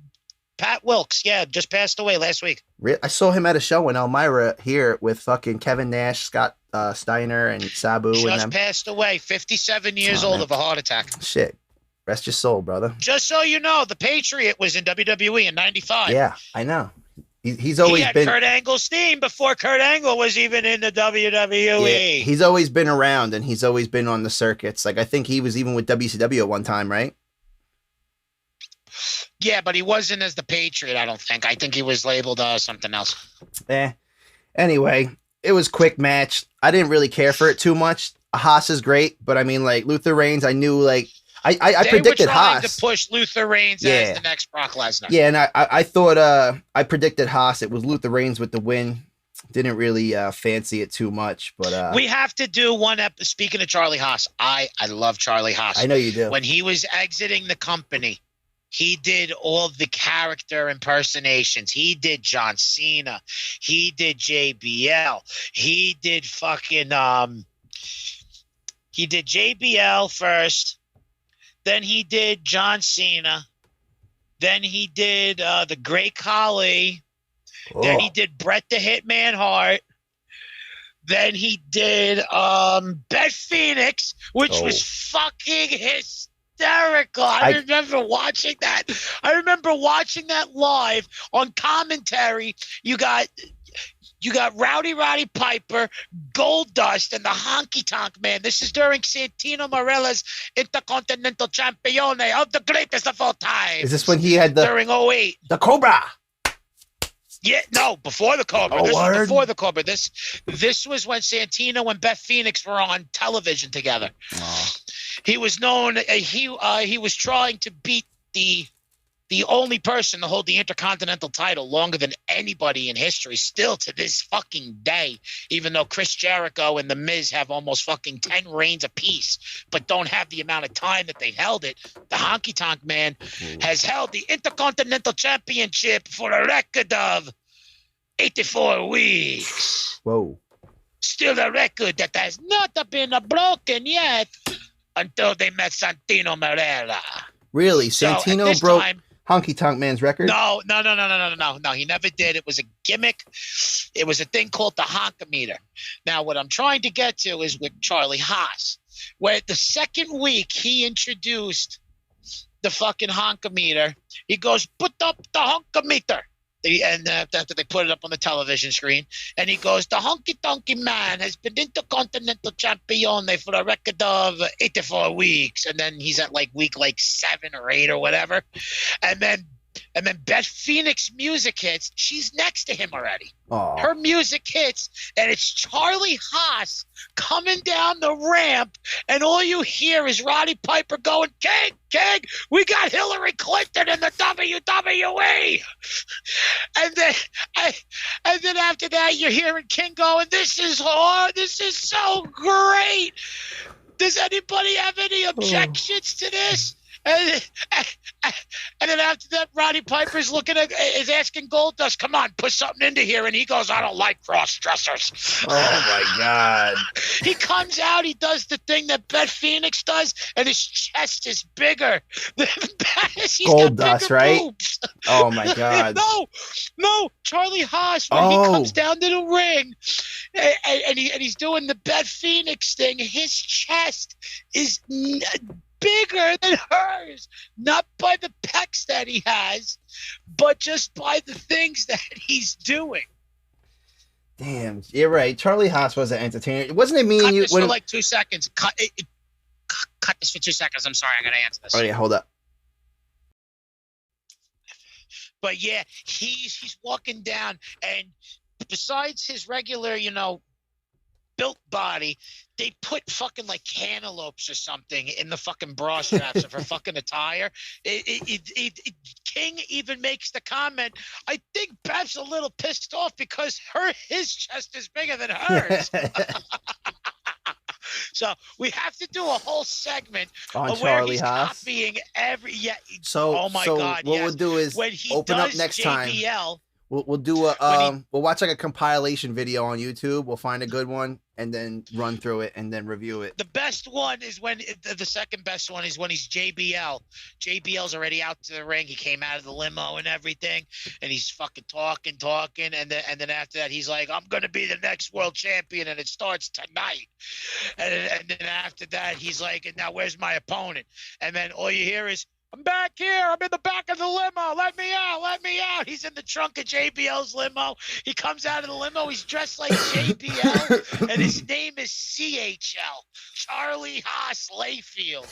Pat Wilkes, just passed away last week. I saw him at a show in Elmira here with fucking Kevin Nash, Scott Steiner, and Sabu. Just passed away, 57 years old of a heart attack. Shit. Rest your soul, brother. Just so you know, the Patriot was in WWE in 95. Yeah, I know. He's always been Kurt Angle's theme before Kurt Angle was even in the WWE. Yeah, he's always been around, and he's always been on the circuits. Like, I think he was even with WCW at one time, right? Yeah, but he wasn't as the Patriot, I don't think. I think he was labeled something else. Anyway, it was a quick match. I didn't really care for it too much. Haas is great, but I mean, like, Luther Reigns, I knew, like, I predicted Haas. To push Luther Reigns as the next Brock Lesnar. Yeah, and I thought I predicted Haas. It was Luther Reigns with the win. Didn't really fancy it too much, but we have to do one episode. Speaking of Charlie Haas, I love Charlie Haas. I know you do. When he was exiting the company, He did all the character impersonations. He did John Cena. He did JBL. He did fucking he did JBL first. Then he did John Cena. Then he did the Great Khali. Oh. Then he did Bret the Hitman Hart. Then he did Beth Phoenix, which was fucking hysterical. I remember watching that. I remember watching that live on commentary. You got Rowdy Roddy Piper, Goldust, and the Honky Tonk Man. This is during Santino Marella's Intercontinental Champione of the greatest of all time. Is this when he had during 08? The Cobra. Yeah, no, before the Cobra. This was before the Cobra. This was when Santino and Beth Phoenix were on television together. Oh. He was known. He was trying to beat the only person to hold the Intercontinental title longer than anybody in history, still to this fucking day, even though Chris Jericho and The Miz have almost fucking 10 reigns apiece, but don't have the amount of time that they've held it. The Honky Tonk Man has held the Intercontinental Championship for a record of 84 weeks. Whoa. Still a record that has not been broken yet until they met Santino Marella. Really? Santino broke Honky Tonk Man's record? No. He never did. It was a gimmick. It was a thing called the Honkometer. Now, what I'm trying to get to is with Charlie Haas, where the second week he introduced the fucking Honkometer. He goes, put up the Honkometer. And after they put it up on the television screen, and he goes, the Honky Tonky Man has been Intercontinental Champione for a record of 84 weeks. And then he's at week 7 or 8 or whatever. And then Beth Phoenix music hits. She's next to him already. Aww. Her music hits, and it's Charlie Haas coming down the ramp, and all you hear is Roddy Piper going, King, we got Hillary Clinton in the WWE. And then after that, you're hearing King going, this is hard. This is so great. Does anybody have any objections to this? And then after that, Roddy Piper's is asking Goldust, come on, put something into here. And he goes, I don't like cross-dressers. Oh, my God. He comes out, he does the thing that Beth Phoenix does, and his chest is bigger than Beth. Goldust, right? Boobs. Oh, my God. No, Charlie Haas, when he comes down to the ring, and he's doing the Beth Phoenix thing, his chest is bigger than hers, not by the pecs that he has, but just by the things that he's doing. Damn, you're right. Charlie Haas was an entertainer. Wasn't it me and you? Cut this for 2 seconds. Cut this for 2 seconds. I'm sorry, I gotta answer this. Oh yeah, hold up. But yeah, he's walking down, and besides his regular, built body, they put fucking cantaloupes or something in the fucking bra straps of her fucking attire. King even makes the comment, I think Beth's a little pissed off because his chest is bigger than hers. So we have to do a whole segment on of where Charlie he's Haas. Copying every So God, what we'll do is when he open does up next JBL, time. We'll do we'll watch a compilation video on YouTube. We'll find a good one and then run through it and then review it. The best one is the second best one is when he's JBL. JBL's already out to the ring. He came out of the limo and everything, and he's fucking talking, and then after that he's like, I'm gonna be the next world champion, and it starts tonight. And then after that he's like, and now where's my opponent? And then all you hear is, I'm back here. I'm in the back of the limo. Let me out. Let me out. He's in the trunk of JBL's limo. He comes out of the limo. He's dressed like JBL, and his name is CHL, Charlie Haas Layfield.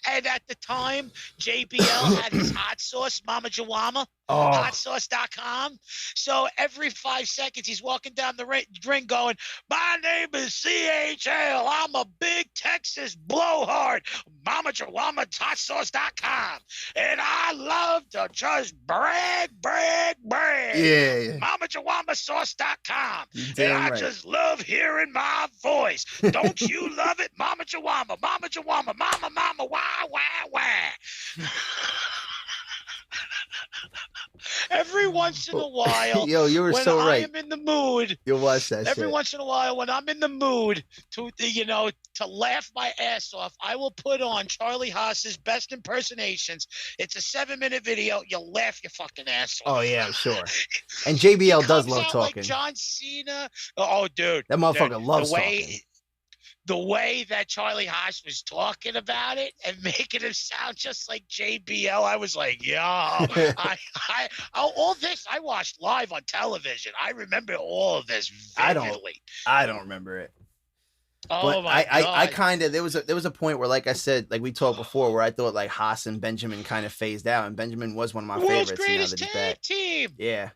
And at the time, JBL had his hot sauce, Mama Jawama. Oh, hotsauce.com. So every 5 seconds, he's walking down the ring going, my name is CHL. I'm a big Texas blowhard. Mama Chihuahua, hotsauce.com. And I love to just brag. yeah. Mama Chihuahua sauce.com. You And damn I right. just love hearing my voice. Don't you love it? Mama Chihuahua, Mama Chihuahua, Mama, wah. Every once in a while, Yo, you were when so I right. am in the mood, You watch that every shit. once in a while, when I'm in the mood to laugh my ass off, I will put on Charlie Haas's best impersonations. It's a 7-minute video. You'll laugh your fucking ass off. Oh yeah, I'm sure. And JBL does Comes love out talking. like John Cena. Oh, dude. That motherfucker loves talking. The way that Charlie Haas was talking about it and making him sound just like JBL, I was like, yo, all this I watched live on television. I remember all of this vividly. I don't remember it. Oh But my God. I kind of there was a point where, like I said, like we talked before, where I thought like Haas and Benjamin kind of phased out, and Benjamin was one of my World's favorites. greatest Now that he's tag back. team. Yeah.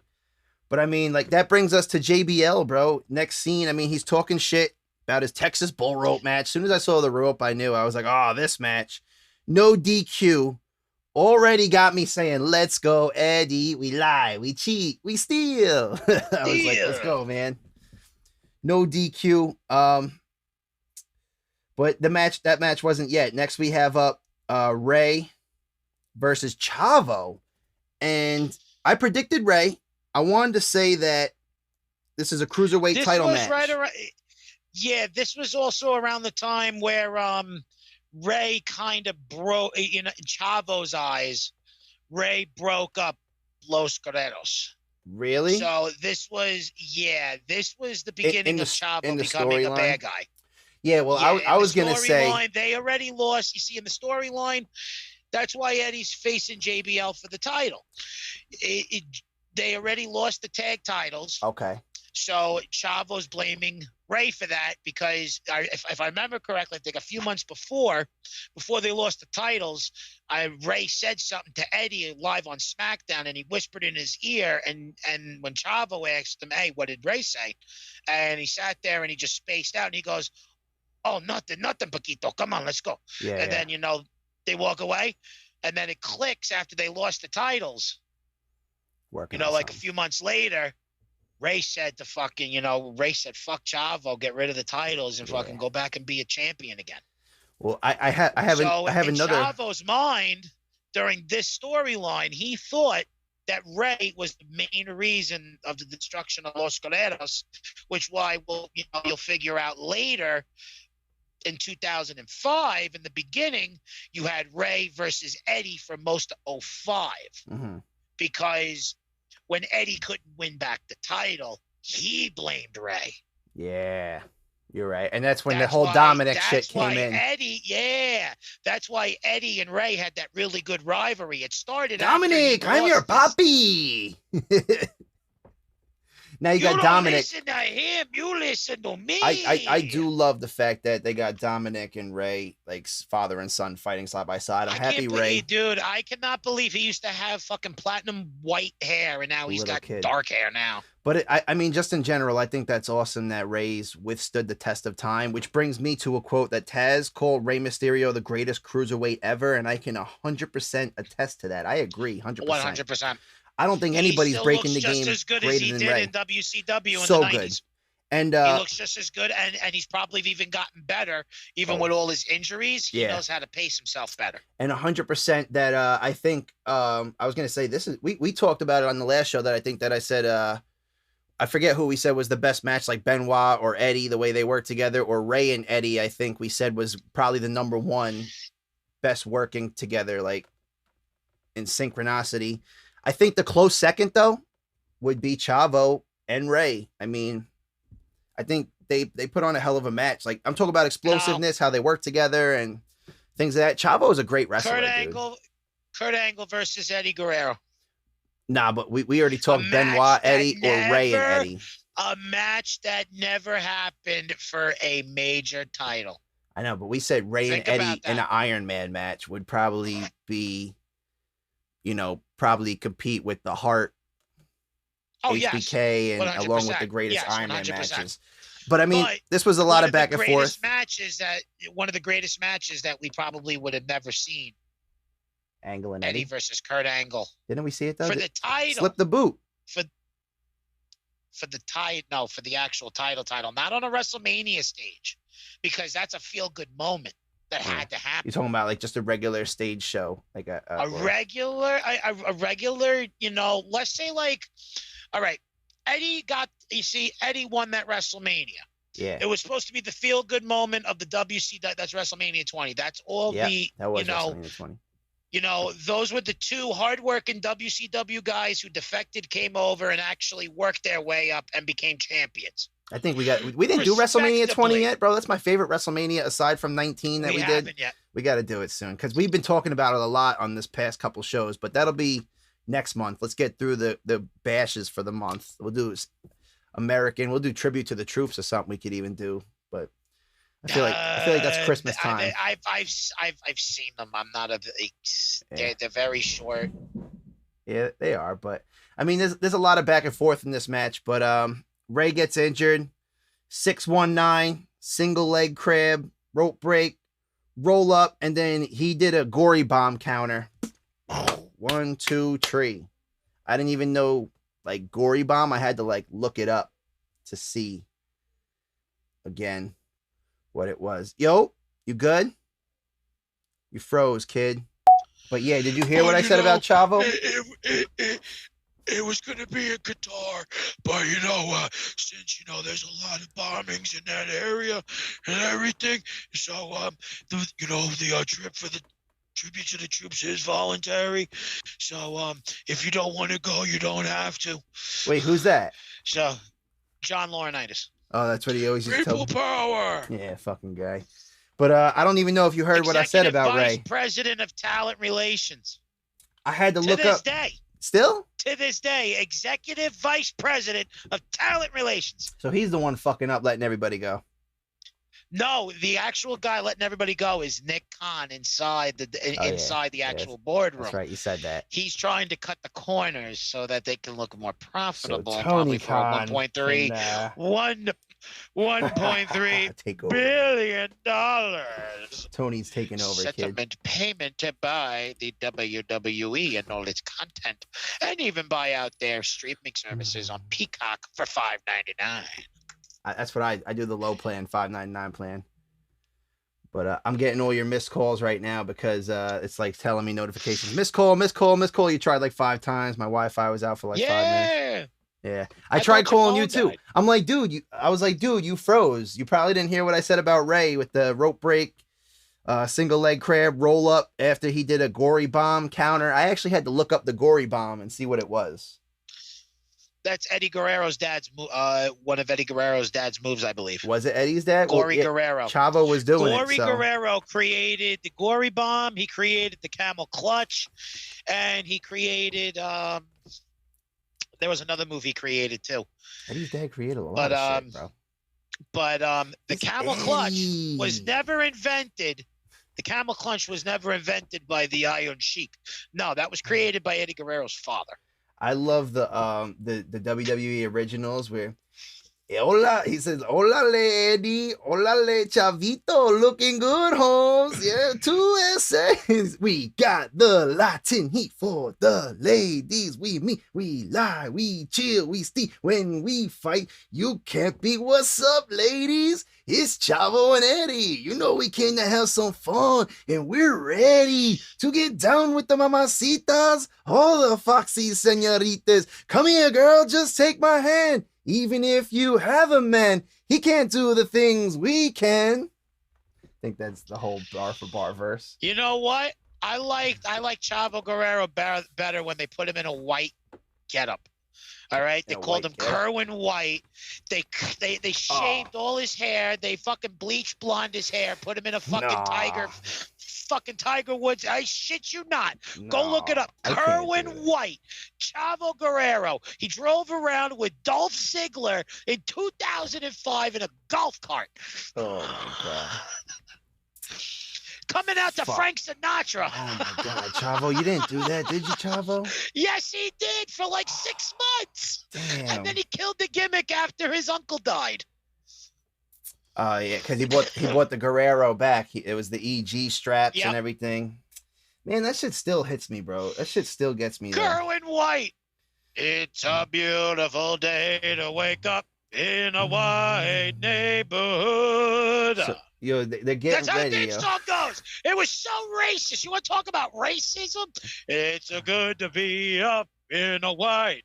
But I mean, like that brings us to JBL, bro. Next scene, I mean, he's talking shit about his Texas Bullrope match. As soon as I saw the rope, I knew. I was like, oh, this match. No DQ. Already got me saying, let's go, Eddie. We lie, we cheat, we steal. I was like, let's go, man. No DQ. But that match wasn't yet. Next we have up Ray versus Chavo. And I predicted Ray. I wanted to say that this is a cruiserweight title match. Yeah, this was also around the time where Ray kind of broke, in Chavo's eyes, Ray broke up Los Guerreros. Really? So this was the beginning of Chavo becoming a bad guy. Yeah, well, I was going to say. They already lost. You see, in the storyline, that's why Eddie's facing JBL for the title. They already lost the tag titles. Okay. So Chavo's blaming Ray for that because if I remember correctly, I think a few months before they lost the titles, Ray said something to Eddie live on SmackDown, and he whispered in his ear. And when Chavo asked him, "Hey, what did Ray say?" and he sat there and he just spaced out, and he goes, "Oh, nothing, Paquito. Come on, let's go." Yeah. And then they walk away, and then it clicks after they lost the titles. Like a few months later, Ray said fuck Chavo, get rid of the titles and fucking go back and be a champion again. Well, I have another. Chavo's mind during this storyline, he thought that Ray was the main reason of the destruction of Los Guerreros, which you'll figure out later. In 2005, in the beginning, you had Ray versus Eddie for most of 05 because when Eddie couldn't win back the title, he blamed Ray. Yeah, you're right. And that's when the whole Dominic shit came in. That's why Eddie and Ray had that really good rivalry. It started Dominic, I'm your papi. Now you got Dominic. Listen to him. You listen to me. I do love the fact that they got Dominic and Ray, like father and son, fighting side by side. I'm happy Ray. Dude, I cannot believe he used to have fucking platinum white hair, and now he's got dark hair now. But I mean, just in general, I think that's awesome that Ray's withstood the test of time, which brings me to a quote that Taz called Rey Mysterio the greatest cruiserweight ever, and I can 100% attest to that. I agree, 100%. 100%. I don't think anybody's breaking the game as good greater as he than did Ray. In WCW in so the 90s. Good. And he looks just as good, and he's probably even gotten better, even with all his injuries. He knows how to pace himself better. And 100% that I think I was going to say this is we talked about it on the last show that I think that I said I forget who we said was the best match, like Benoit or Eddie, the way they work together, or Ray and Eddie. I think we said was probably the number one best working together, like in synchronicity. I think the close second, though, would be Chavo and Ray. I mean, I think they put on a hell of a match. Like, I'm talking about explosiveness, how they work together, and things like that. Chavo is a great wrestler, Kurt Angle versus Eddie Guerrero. Nah, but we already talked Benoit, Eddie, or Ray and Eddie. A match that never happened for a major title. I know, but we said Ray and Eddie in an Ironman match would probably be probably compete with the Hart, HBK, and 100%. along with the greatest Yes, Ironman 100%. matches. But I mean, this was a lot of back and forth. One of the greatest matches that we probably would have never seen. Angle and Eddie versus Kurt Angle. Didn't we see it though? For the title. Slip the boot. For the actual title, not on a WrestleMania stage, because that's a feel-good moment that had to happen. You're talking about like just a regular stage show, like a regular, let's say like, all right, Eddie won that WrestleMania. Yeah. It was supposed to be the feel-good moment of the WC. That's WrestleMania 20. That's all that was WrestleMania 20. Those were the two hardworking WCW guys who defected, came over, and actually worked their way up and became champions. I think we didn't do WrestleMania 20 yet, bro. That's my favorite WrestleMania aside from 19 that we did. Yet. We got to do it soon because we've been talking about it a lot on this past couple shows, but that'll be next month. Let's get through the bashes for the month. We'll do American. We'll do tribute to the troops or something we could even do, but I feel like that's Christmas time. I've seen them. I'm not they're very short. Yeah, they are. But I mean, there's a lot of back and forth in this match. But Ray gets injured. 619 single leg crab, rope break, roll up, and then he did a gory bomb counter. 1, 2, 3. I didn't even know like gory bomb. I had to like look it up to see again what it was. Yo, you good? You froze, kid. But yeah, did you hear what I said about Chavo? It was going to be a guitar, but since there's a lot of bombings in that area and everything, so the trip for the tribute to the troops is voluntary. So if you don't want to go, you don't have to. Wait, who's that? So John Laurinaitis. Oh, that's what he always used to tell. People power. Yeah, fucking guy. But I don't even know if you heard what I said about Vice Ray. President of Talent Relations. I had to look up. To this day. Still? To this day, Executive Vice President of Talent Relations. So he's the one fucking up, letting everybody go. No, the actual guy letting everybody go is Nick Khan inside the actual boardroom. That's right, you said that. He's trying to cut the corners so that they can look more profitable. So probably Khan for $1.3 billion. Tony's taking over, settlement payment to buy the WWE and all its content, and even buy out their streaming services on Peacock for $5.99. That's what I do, the low plan, $5.99 plan. But I'm getting all your missed calls right now because it's like telling me notifications. Missed call. You tried like 5 times. My Wi-Fi was out for like 5 minutes. Yeah. I tried calling you too. I'm like, dude, you froze. You probably didn't hear what I said about Ray with the rope break, single leg crab, roll up after he did a gory bomb counter. I actually had to look up the gory bomb and see what it was. That's Eddie Guerrero's dad's one of Eddie Guerrero's dad's moves, I believe. Was it Eddie's dad? Guerrero. Chavo was doing it. Guerrero created the gory bomb. He created the camel clutch, and he created there was another move he created too. Eddie's dad created a lot of shit, bro. But the camel clutch was never invented. The camel clutch was never invented by the Iron Sheik. No, that was created by Eddie Guerrero's father. I love the WWE Originals where hola, he says, hola Eddie, hola Chavito, looking good, Holmes. Yeah, 2 essays. We got the Latin heat for the ladies. We meet, we lie, we chill, we steal. When we fight, you can't beat what's up, ladies. It's Chavo and Eddie. We came to have some fun, and we're ready to get down with the mamacitas, all the foxy senoritas. Come here, girl, just take my hand. Even if you have a man, he can't do the things we can. I think that's the whole bar for bar verse. You know what? I like Chavo Guerrero better when they put him in a white getup. All right, they called him Kerwin White. They shaved all his hair. They fucking bleached blonde his hair. Put him in a fucking Tiger Woods. I shit you not. Go look it up. Kerwin White, Chavo Guerrero. He drove around with Dolph Ziggler in 2005 in a golf cart. Oh my God. coming out to Fuck. Frank Sinatra. Oh my God, Chavo, you didn't do that, did you, Chavo? Yes, he did for like 6 months. Damn. And then he killed the gimmick after his uncle died. Yeah, because he bought the Guerrero back. It was the EG straps Yep. and everything. Man, that shit still hits me, bro. That shit still gets me there. Kerwin White. It's a beautiful day to wake up in a white neighborhood. So, yo, they're getting That's how the ready, theme yo. song goes. It was so racist. You want to talk about racism? It's a good to be up in a white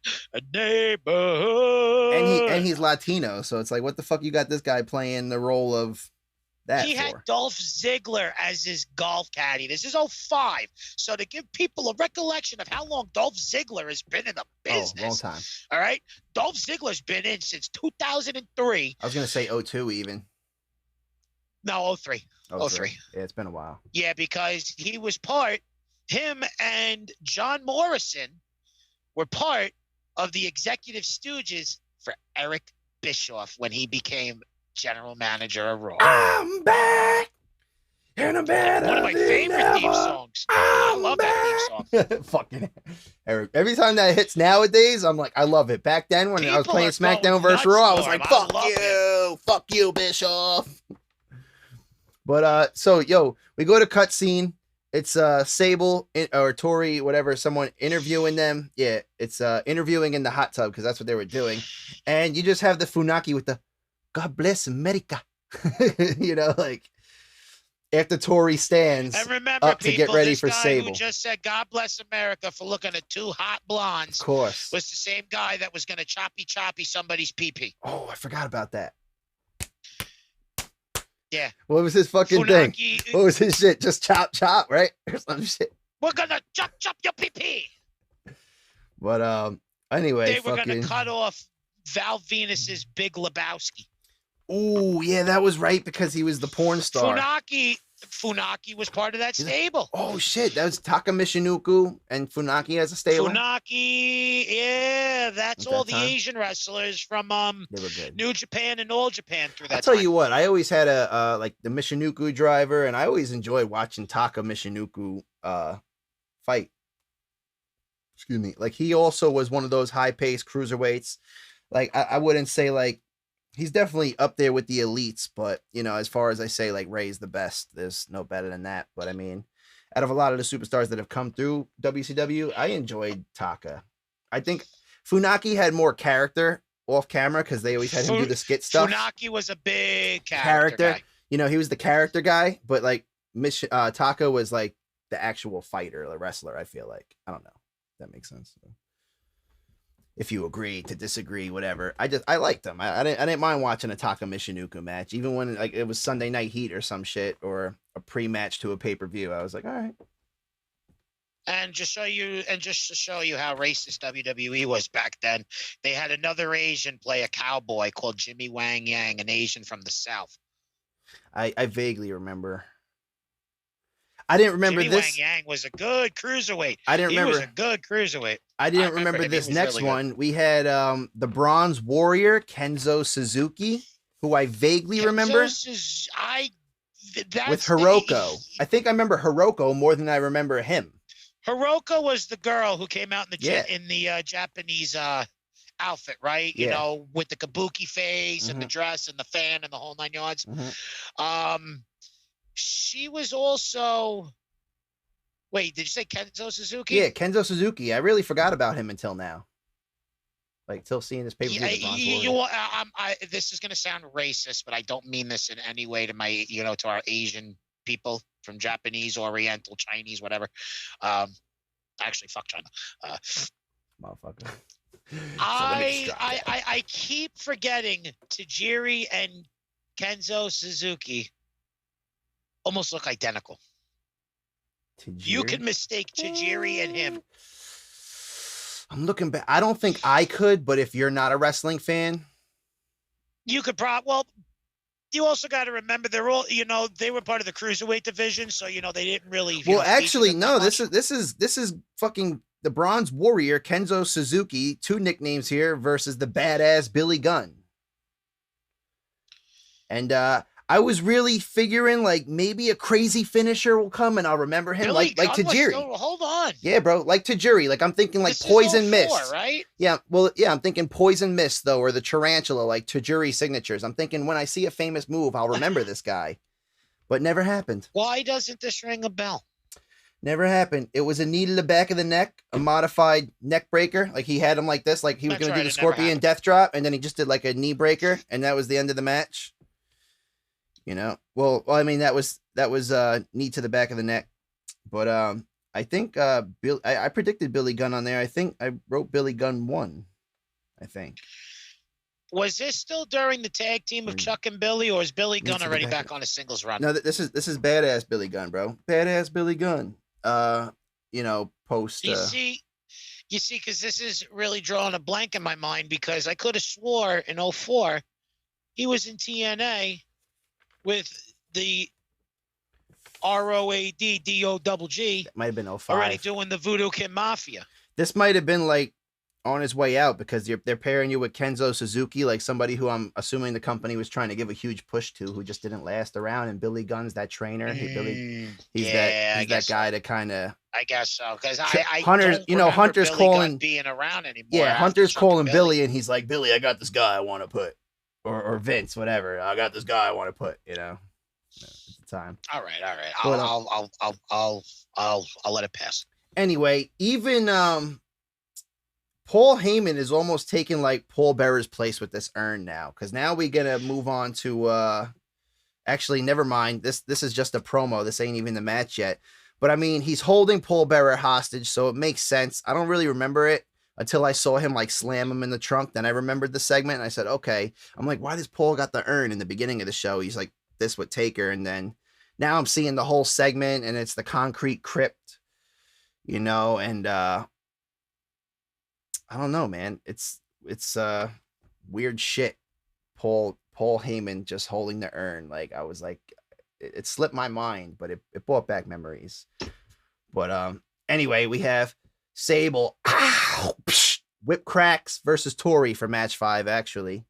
neighborhood. And he's Latino, so it's like, what the fuck you got this guy playing the role of that He for? had Dolph Ziggler as his golf caddy. This is 2005. So to give people a recollection of how long Dolph Ziggler has been in the business. Oh, long time. All right. Dolph Ziggler's been in since 2003. I was gonna say 02 even. No, 03. 03. 03. Yeah, it's been a while. Yeah, because him and John Morrison were part of the executive stooges for Eric Bischoff when he became general manager of Raw. I'm back, and I'm better. One of my than favorite ever. theme songs. I love that theme song. Fucking Eric. Every time that hits nowadays, I'm like, I love it. Back then, when I was People playing are SmackDown going versus nuts Raw, I was for like, him. I love fuck you, Bischoff. But so yo, we go to cutscene. It's Sable or Torrie, whatever, someone interviewing them. Yeah, it's interviewing in the hot tub because that's what they were doing. And you just have the Funaki with the God bless America. You know, like after Torrie stands And remember, up to people, get ready this for guy Sable. who just said God bless America for looking at two hot blondes Of course. was the same guy that was going to choppy somebody's pee-pee. Oh, I forgot about that. Yeah. What was his fucking thing? Funaki, What was his shit? Just chop, right? Or some shit. we're going to chop your pee-pee. But anyway, They were going fucking. to cut off Val Venus's Big Lebowski. Ooh, yeah, that was right because he was the porn star. Funaki was part of that stable. Oh shit, that was Taka Michinoku and Funaki as a stable. Funaki, yeah, that's At all that the time? Asian wrestlers from They were good. New Japan and All Japan through that I'll tell time. you what, I always had a like the Michinoku driver, and I always enjoyed watching Taka Michinoku fight. Excuse me. Like he also was one of those high-paced cruiserweights. Like I wouldn't say like he's definitely up there with the elites, but you know, as far as I say, like Ray's the best. There's no better than that. But I mean, out of a lot of the superstars that have come through WCW, I enjoyed Taka. I think Funaki had more character off camera because they always had him do the skit stuff. Funaki was a big character guy. You know, he was the character guy, but like Taka was like the actual fighter, the wrestler. I feel like I don't know. If that makes sense. So, if you agree to disagree, whatever. I liked him. I didn't mind watching a Taka Michinoku match, even when like it was Sunday Night Heat or some shit or a pre-match to a pay-per-view. I was like, all right. And just to show you how racist WWE was back then, they had another Asian play a cowboy called Jimmy Wang Yang, an Asian from the South. I vaguely remember. I didn't remember Jimmy this. Wang Yang was a good cruiserweight. I didn't remember. He was a good cruiserweight. I didn't remember him. this He was next really good. one. We had the Bronze Warrior, Kenzo Suzuki, who I vaguely remember. That's With Hiroko. I think I remember Hiroko more than I remember him. Hiroko was the girl who came out in the Yeah. Japanese outfit, right? You Yeah. know, with the kabuki face and the dress and the fan and the whole 9 yards. She was also. Wait, did you say Kenzo Suzuki? Yeah, Kenzo Suzuki. I really forgot about him until now. Like, till seeing this paper. This is going to sound racist, but I don't mean this in any way to to our Asian people from Japanese, Oriental, Chinese, whatever. Actually, fuck China. Motherfucker. I keep forgetting Tajiri and Kenzo Suzuki almost look identical. You could mistake Tajiri and him. I'm looking back. I don't think I could, but if you're not a wrestling fan, You could you also got to remember they're all, they were part of the cruiserweight division, so they didn't really. well, actually, no. This is fucking the Bronze Warrior, Kenzo Suzuki. 2 nicknames here versus the badass Billy Gunn. And I was really figuring like maybe a crazy finisher will come and I'll remember him Billy like Gunn was Tajiri. still, hold on. Yeah, bro, like Tajiri. Like I'm thinking like This Poison is 04, Mist. right? Yeah, well, yeah, I'm thinking Poison Mist though, or the Tarantula, like Tajiri signatures. I'm thinking when I see a famous move, I'll remember this guy. But never happened. Why doesn't this ring a bell? Never happened. It was a knee to the back of the neck, a modified neck breaker. Like he had him like this, like he was going to do the Scorpion Death Drop, and then he just did like a knee breaker, and that was the end of the match. You know, well, I mean that was knee to the back of the neck, but I think I predicted Billy Gunn on there. I think I wrote Billy Gunn 1. I think. Was this still during the tag team of Chuck and Billy, or is Billy Gunn already back on a singles run? No, this is badass Billy Gunn, bro. Badass Billy Gunn. You know, post. You see, because this is really drawing a blank in my mind because I could have swore in 04 he was in TNA with the ROADDOGG. That might have been 05. Already doing the Voodoo Kid Mafia. This might have been like on his way out because they're pairing you with Kenzo Suzuki, like somebody who I'm assuming the company was trying to give a huge push to, who just didn't last around. And Billy Gunn's that trainer. He's that guy to kind of. I guess so because I Hunter's, you know, Hunter's Billy calling Gunn being around anymore. Yeah, Hunter's calling Billy, and he's like, Billy, I got this guy I want to put, or Vince, whatever. I got this guy I want to put. You know, at the time. All right. But, I'll let it pass. Anyway, even Paul Heyman is almost taking like Paul Berer's place with this urn now, because now we're gonna move on to actually never mind. This is just a promo. This ain't even the match yet. But I mean, he's holding Paul Berer hostage, so it makes sense. I don't really remember it until I saw him like slam him in the trunk. Then I remembered the segment and I said, okay. I'm like, why does Paul got the urn in the beginning of the show? He's like this with Taker, and then now I'm seeing the whole segment and it's the concrete crypt, you know, and I don't know, man. It's weird shit. Paul Heyman just holding the urn. Like I was like, it slipped my mind, but it brought back memories. But anyway, we have Sable whip cracks versus Torrie for match 5, actually.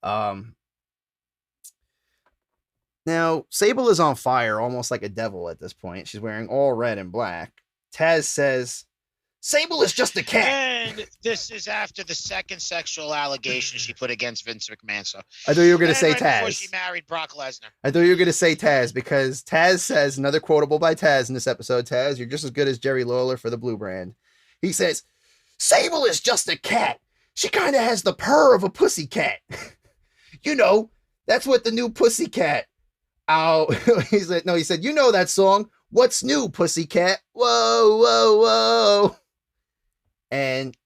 Now Sable is on fire, almost like a devil at this point. She's wearing all red and black. Taz says, Sable is just a cat. And this is after the second sexual allegation she put against Vince McMahon. So I thought you were going to say right Taz. before she married Brock Lesnar. I thought you were going to say Taz, because Taz says, another quotable by Taz in this episode, Taz, you're just as good as Jerry Lawler for the Blue Brand. He says, Sable is just a cat. She kind of has the purr of a pussycat. You know, that's what the new pussycat. Oh, he said, you know that song. What's new, pussycat? Whoa, whoa, whoa. And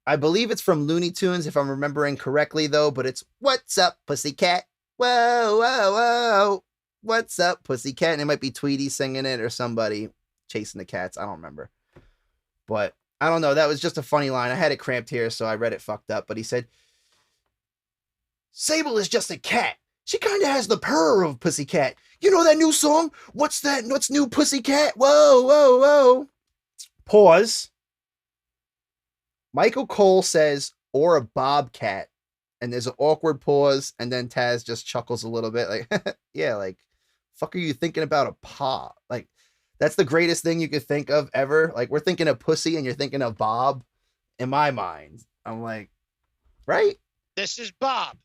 I believe it's from Looney Tunes, if I'm remembering correctly, though. But it's, what's up, pussycat? Whoa, whoa, whoa. What's up, pussycat? And it might be Tweety singing it or somebody chasing the cats. I don't remember. But I don't know. That was just a funny line. I had it cramped here, so I read it fucked up. But he said, Sable is just a cat. She kind of has the purr of pussycat. You know that new song? What's that? What's new, pussycat? Whoa, whoa, whoa. Pause. Michael Cole says, or a bobcat. And there's an awkward pause. And then Taz just chuckles a little bit. Like, yeah, like, fuck are you thinking about a paw? Like, that's the greatest thing you could think of ever. Like, we're thinking of pussy and you're thinking of Bob. In my mind, I'm like, right? This is Bob.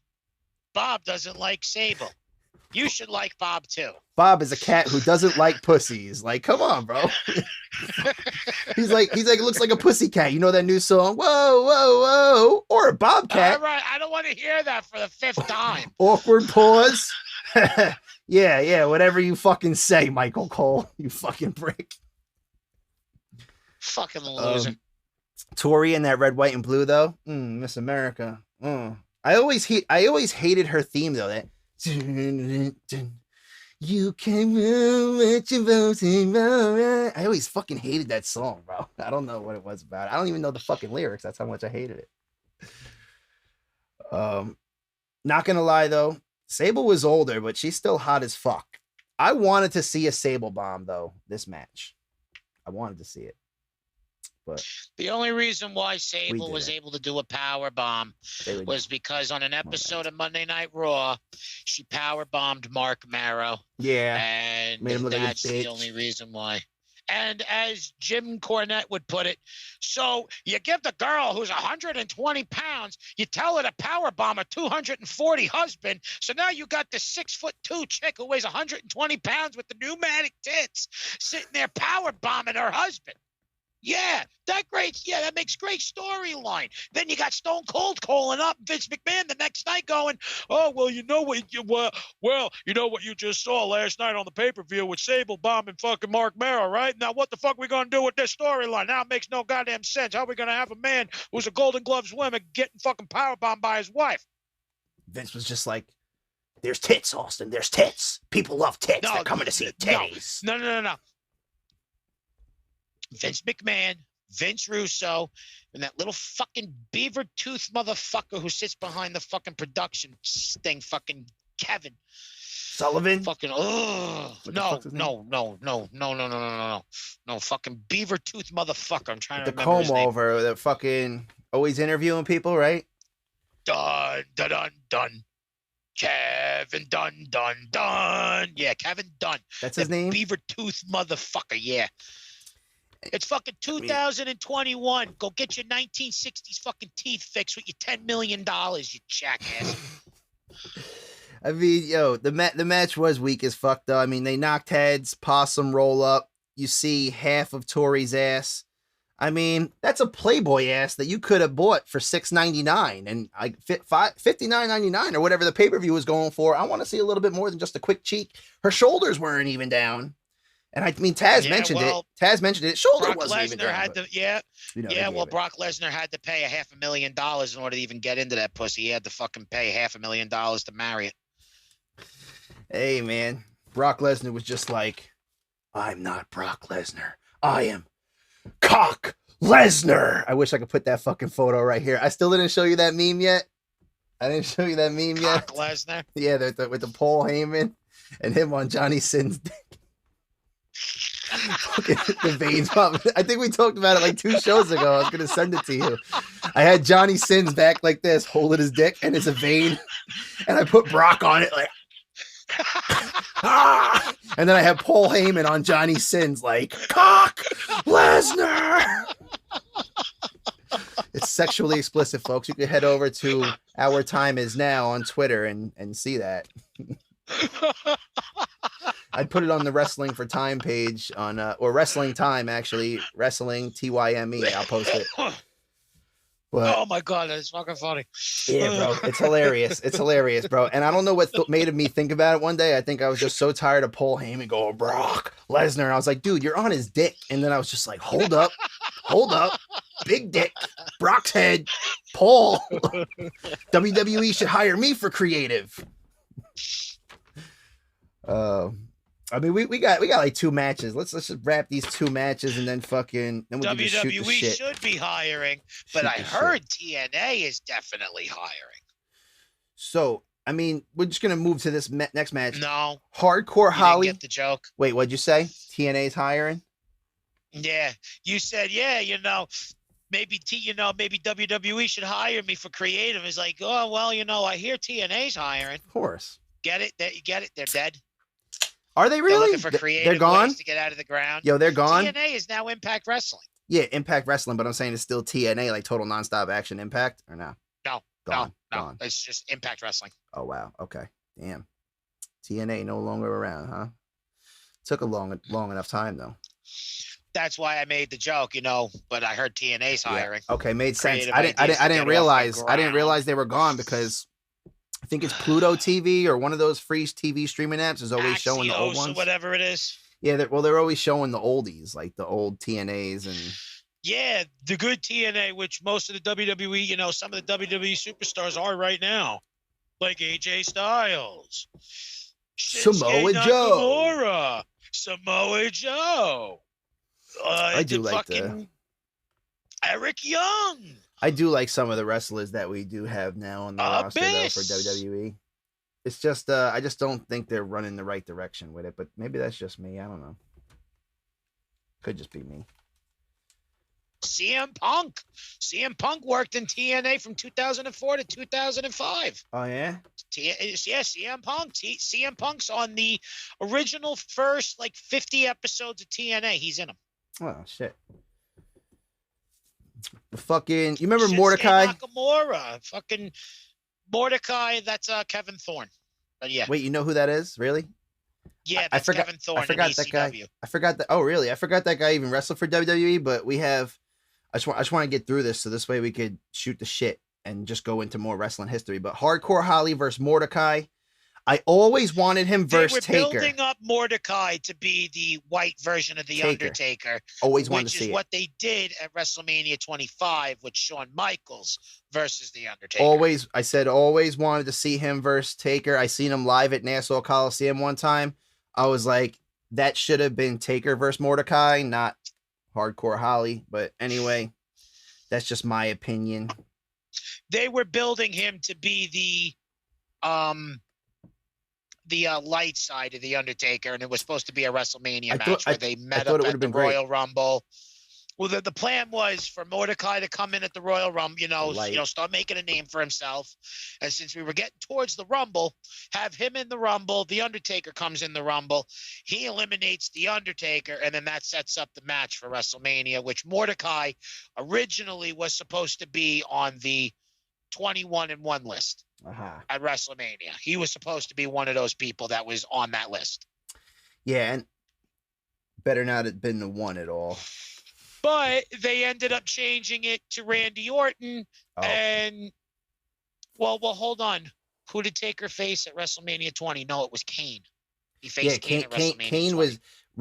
Bob doesn't like Sable. You should like Bob too. Bob is a cat who doesn't like pussies. Like, come on, bro. he's like, it looks like a pussy cat. You know that new song? Whoa, whoa, whoa. Or a bobcat. All right, I don't want to hear that for the 5th time. Awkward pause. Yeah, whatever you fucking say, Michael Cole. You fucking prick. Fucking loser. Torrie in that red, white, and blue, though. Miss America. I always hated her theme, though. That you can move with your voting. I always fucking hated that song, bro. I don't know what it was about. I don't even know the fucking lyrics. That's how much I hated it. Not gonna lie, though. Sable was older, but she's still hot as fuck. I wanted to see a Sable bomb, though, this match. I wanted to see it. But The only reason why Sable was didn't. able to do a power bomb was because on an episode of Monday Night Raw, she power bombed Mark Marrow. Yeah, And made him look like a that's the bitch. only reason why. And as Jim Cornette would put it, so you give the girl who's 120 pounds, you tell her to power bomb a 240 husband. So now you got the 6'2" chick who weighs 120 pounds with the pneumatic tits sitting there power bombing her husband. Yeah, that makes great storyline. Then you got Stone Cold calling up Vince McMahon the next night going, oh, well, you know what you just saw last night on the pay-per-view with Sable bombing fucking Mark Marrow, right? Now what the fuck are we going to do with this storyline? Now it makes no goddamn sense. How are we going to have a man who's a Golden Gloves winner getting fucking powerbombed by his wife? Vince was just like, there's tits, Austin. There's tits. People love tits. They're coming to see titties. No. Vince McMahon, Vince Russo, and that little fucking beaver tooth motherfucker who sits behind the fucking production thing, fucking Kevin Sullivan. Fucking no, fucking beaver tooth motherfucker. I'm trying to remember his name. The comb over, the fucking always interviewing people, right? Dun. Kevin Dunn. Yeah, Kevin Dunn. That's his name? Beaver tooth motherfucker, yeah. It's fucking 2021. Go get your 1960s fucking teeth fixed with your $10 million, you jackass. I mean, yo, the match was weak as fuck, though. I mean, they knocked heads, possum roll up. You see half of Torrie's ass. I mean, that's a Playboy ass that you could have bought for $6.99 and $59.99 or whatever the pay-per-view was going for. I want to see a little bit more than just a quick cheek. Her shoulders weren't even down. And I mean, Taz mentioned it. Taz mentioned it. Shoulder Brock wasn't even Lesnar down. had to, well, Brock Lesnar had to pay $500,000 in order to even get into that pussy. He had to fucking pay $500,000 to marry it. Hey, man. Brock Lesnar was just like, I'm not Brock Lesnar. I am Cock Lesnar. I wish I could put that fucking photo right here. I still didn't show you that meme yet. Cock Lesnar? Yeah, with the Paul Heyman and him on Johnny Sin's dick. The veins pop. I think we talked about it like 2 shows ago. I was gonna send it to you. I had Johnny Sins back like this, holding his dick, and it's a vein, and I put Brock on it like, and then I have Paul Heyman on Johnny Sins like, Cock Lesnar. It's sexually explicit, folks. You can head over to Our Time Is Now on Twitter and see that. I'd put it on the Wrestling for Time page on or Wrestling Time, actually, Wrestling TYME. I'll post it. But, oh my god, that's fucking funny. Yeah, bro, it's hilarious. It's hilarious, bro. And I don't know what made me think about it one day. I think I was just so tired of Paul Heyman going Brock Lesnar. I was like, dude, you're on his dick. And then I was just like, hold up, big dick, Brock's head, Paul. WWE should hire me for creative. I mean, we got like 2 matches. Let's just wrap these 2 matches and then we WWE should be hiring, but I heard TNA is definitely hiring. So, I mean, we're just gonna move to this next match. No, Hardcore Holly. Didn't get the joke. Wait, what'd you say? TNA's hiring? Yeah, you said maybe WWE should hire me for creative. It's like, oh well, I hear TNA's hiring. Of course. Get it? You get it? They're dead. Are they really? They're looking for creative they're gone? ways to get out of the ground. Yo, they're gone? TNA is now Impact Wrestling. Yeah, Impact Wrestling, but I'm saying it's still TNA, like Total Nonstop Action Impact, or no? No. Gone. It's just Impact Wrestling. Oh, wow. Okay. Damn. TNA no longer around, huh? Took a long enough time, though. That's why I made the joke, but I heard TNA's hiring. Yeah. Okay, made sense. I didn't realize they were gone because I think it's Pluto TV or one of those free TV streaming apps is always showing the old ones. Or whatever it is. Yeah, they're always showing the oldies, like the old TNAs and. Yeah, the good TNA, which most of the WWE, some of the WWE superstars are right now, like AJ Styles, Samoa Joe, Samoa Joe. I do like Eric Young. I do like some of the wrestlers that we do have now on the roster though, for WWE. It's just I just don't think they're running the right direction with it, but maybe that's just me. I don't know. Could just be me. CM Punk. CM Punk worked in TNA from 2004 to 2005. Oh yeah. CM Punk. CM Punk's on the original first 50 episodes of TNA. He's in them. Oh shit. The fucking. You remember Shinsuke Mordecai? Nakamura. Fucking Mordecai. That's Kevin Thorne. But yeah. Wait, you know who that is? Really? Yeah, that's Kevin Thorne. I forgot that guy. I forgot that. Oh, really? I forgot that guy even wrestled for WWE. But we have. I just want to get through this so this way we could shoot the shit and just go into more wrestling history. But Hardcore Holly versus Mordecai. I always wanted him versus Taker. They were building up Mordecai to be the white version of the Undertaker. Always wanted to see it. Which is what they did at WrestleMania 25 with Shawn Michaels versus the Undertaker. I said always wanted to see him versus Taker. I seen him live at Nassau Coliseum one time. I was like, that should have been Taker versus Mordecai, not Hardcore Holly. But anyway, that's just my opinion. They were building him to be the light side of the Undertaker, and it was supposed to be a WrestleMania match where they met up at the Royal Rumble. Well, the plan was for Mordecai to come in at the Royal Rumble, start making a name for himself. And since we were getting towards the Rumble, have him in the Rumble. The Undertaker comes in the Rumble. He eliminates the Undertaker, and then that sets up the match for WrestleMania, which Mordecai originally was supposed to be on the 21-1 list at WrestleMania. He was supposed to be one of those people that was on that list. Yeah, and better not have been the one at all. But they ended up changing it to Randy Orton. And, well, hold on. Who did Taker face at WrestleMania 20? No, it was Kane. He faced Kane at WrestleMania 20. Was